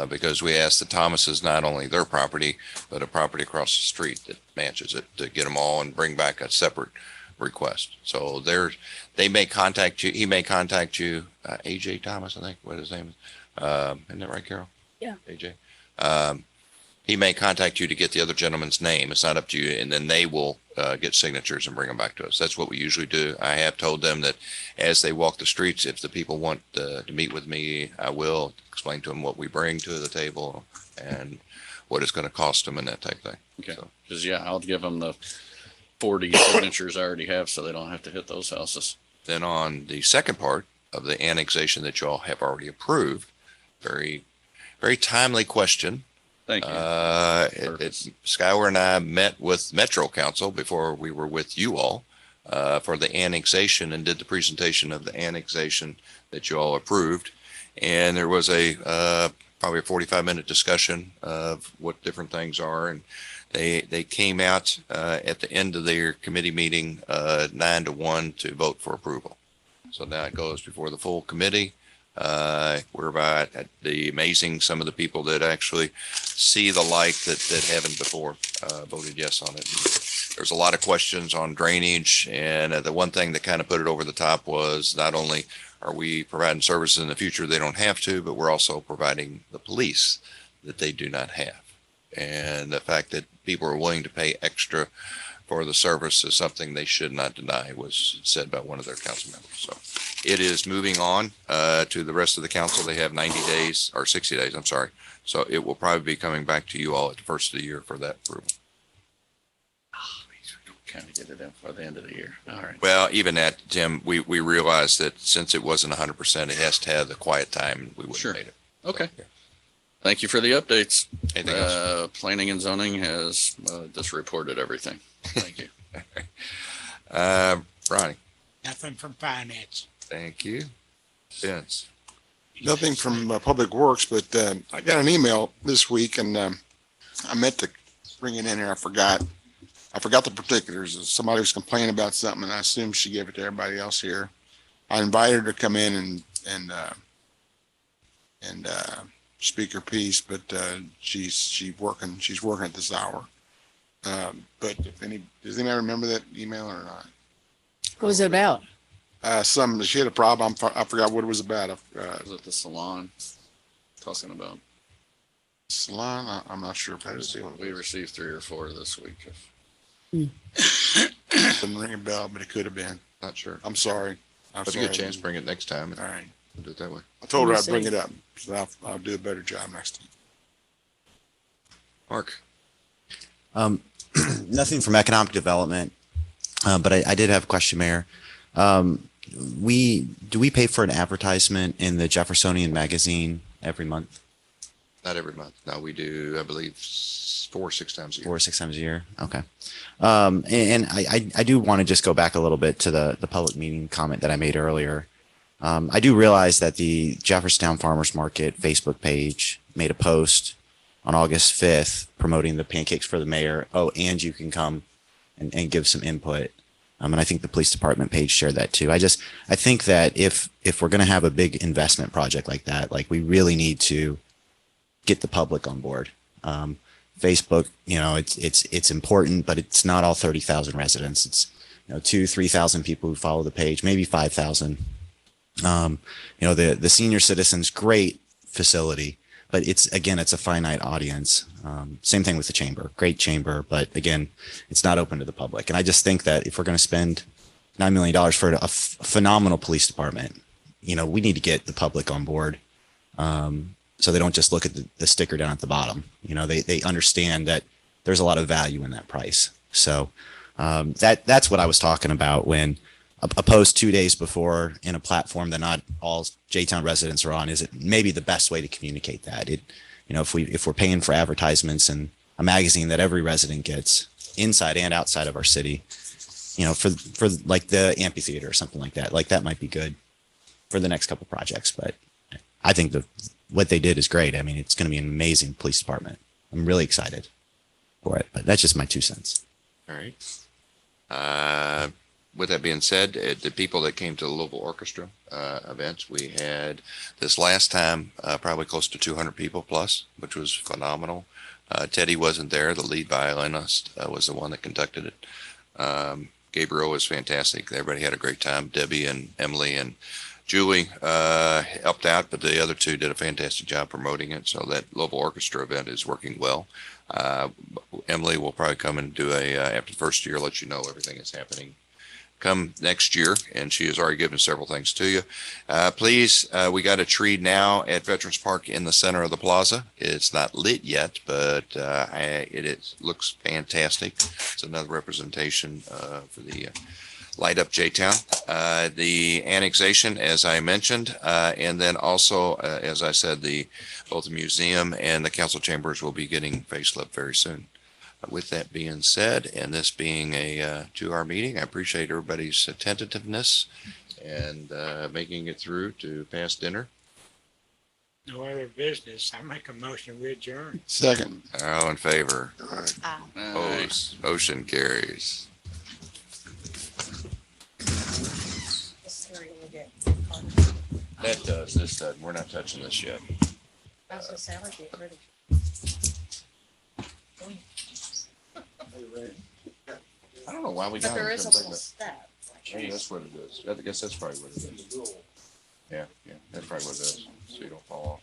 Because we asked the Thomases, not only their property, but a property across the street that matches it, to get them all and bring back a separate request. So they may contact you. He may contact you, AJ Thomas, I think, what his name is. Isn't that right, Carol? Yeah. AJ. He may contact you to get the other gentleman's name. It's not up to you. And then they will get signatures and bring them back to us. That's what we usually do. I have told them that as they walk the streets, if the people want to meet with me, I will explain to them what we bring to the table and what it's going to cost them and that type of thing. Okay. Because, I'll give them the 40 signatures I already have so they don't have to hit those houses. Then on the second part of the annexation that y'all have already approved, very, very timely question. Thank you. Schuyler and I met with Metro Council before we were with you all for the annexation and did the presentation of the annexation that you all approved. And there was probably a 45-minute discussion of what different things are. And they came out at the end of their committee meeting 9-1 to vote for approval. So now it goes before the full committee. Whereby the amazing some of the people that actually see the light that haven't before voted yes on it. There's a lot of questions on drainage, and the one thing that kind of put it over the top was not only are we providing services in the future they don't have to, but we're also providing the police that they do not have. And the fact that people are willing to pay extra for the service is something they should not deny, was said by one of their council members. So it is moving on to the rest of the council. They have 90 days or 60 days, I'm sorry. So it will probably be coming back to you all at the first of the year for that approval. Kind of get it in for the end of the year. All right. Well, even that, Tim, we realized that since it wasn't 100%, it has to have the quiet time. We wouldn't have made it. Okay. Thank you for the updates. Anything else? Planning and zoning has just reported everything. Thank you. Ronnie. Nothing from finance. Thank you. Vince. Nothing from Public Works, but I got an email this week, and I meant to bring it in here. I forgot the particulars. Somebody was complaining about something, and I assumed she gave it to everybody else here. I invited her to come in and speak her piece, but she's working at this hour. But does anybody remember that email or not? What was it about? She had a problem. I forgot what it was about. Was it the salon talking about? Salon? I'm not sure if that is. We received 3 or 4 this week. Didn't ring a bell, but it could have been. Not sure. I'm sorry. If you get a chance, bring it next time. All right. We'll do it that way. I told her I'd bring it up, so I'll do a better job next time. Mark. Nothing from economic development, but I did have a question, Mayor. Do we pay for an advertisement in the Jeffersonian magazine every month? Not every month. No, we do, I believe, 4 or 6 times a year. 4 or 6 times a year. Okay. And I do want to just go back a little bit to the public meeting comment that I made earlier. I do realize that the Jeffersontown Farmers Market Facebook page made a post on August 5th promoting the Pancakes for the Mayor. Oh, and you can come and give some input. And I think the police department page shared that too. I think that if we're going to have a big investment project like that, like we really need to get the public on board. Facebook, it's important, but it's not all 30,000 residents. It's 2,000-3,000 people who follow the page, maybe 5,000. The senior citizens, great facility, but it's a finite audience. Same thing with the chamber, great chamber, but again, it's not open to the public. And I just think that if we're going to spend $9 million for a phenomenal police department, we need to get the public on board. So they don't just look at the sticker down at the bottom. They understand that there's a lot of value in that price. So that's what I was talking about when a post 2 days before in a platform that not all J-Town residents are on is it maybe the best way to communicate that. If we're paying for advertisements and a magazine that every resident gets inside and outside of our city, you know, for like the amphitheater or something like that. Like that might be good for the next couple projects. But I think what they did is great. I mean, it's going to be an amazing police department. I'm really excited for it. But that's just my 2 cents. All right. With that being said, the people that came to the Louisville Orchestra event, we had this last time probably close to 200 people plus, which was phenomenal. Teddy wasn't there. The lead violinist was the one that conducted it. Gabriel was fantastic. Everybody had a great time. Debbie and Emily and Julie helped out, but the other two did a fantastic job promoting it. So that Louisville Orchestra event is working well. Emily will probably come and do after the first year, let you know everything that's happening come next year, and she has already given several things to you. Please, we got a tree now at Veterans Park in the center of the plaza. It's not lit yet, but looks fantastic. It's another representation for the Light Up J-Town. The annexation, as I mentioned, and then also, as I said, both the museum and the council chambers will be getting facelift very soon. With that being said, and this being a 2-hour meeting, I appreciate everybody's attentiveness and making it through to past dinner. No other business. I make a motion, we adjourn. Second. All in favor? Aye. Opposed? Motion carries. That does, this doesn't. We're not touching this yet. I was gonna say, I would get rid of. I don't know why we But got there it. is a little step. Maybe that's what it is. I guess that's probably what it is. Yeah, that's probably what it is. So you don't fall off.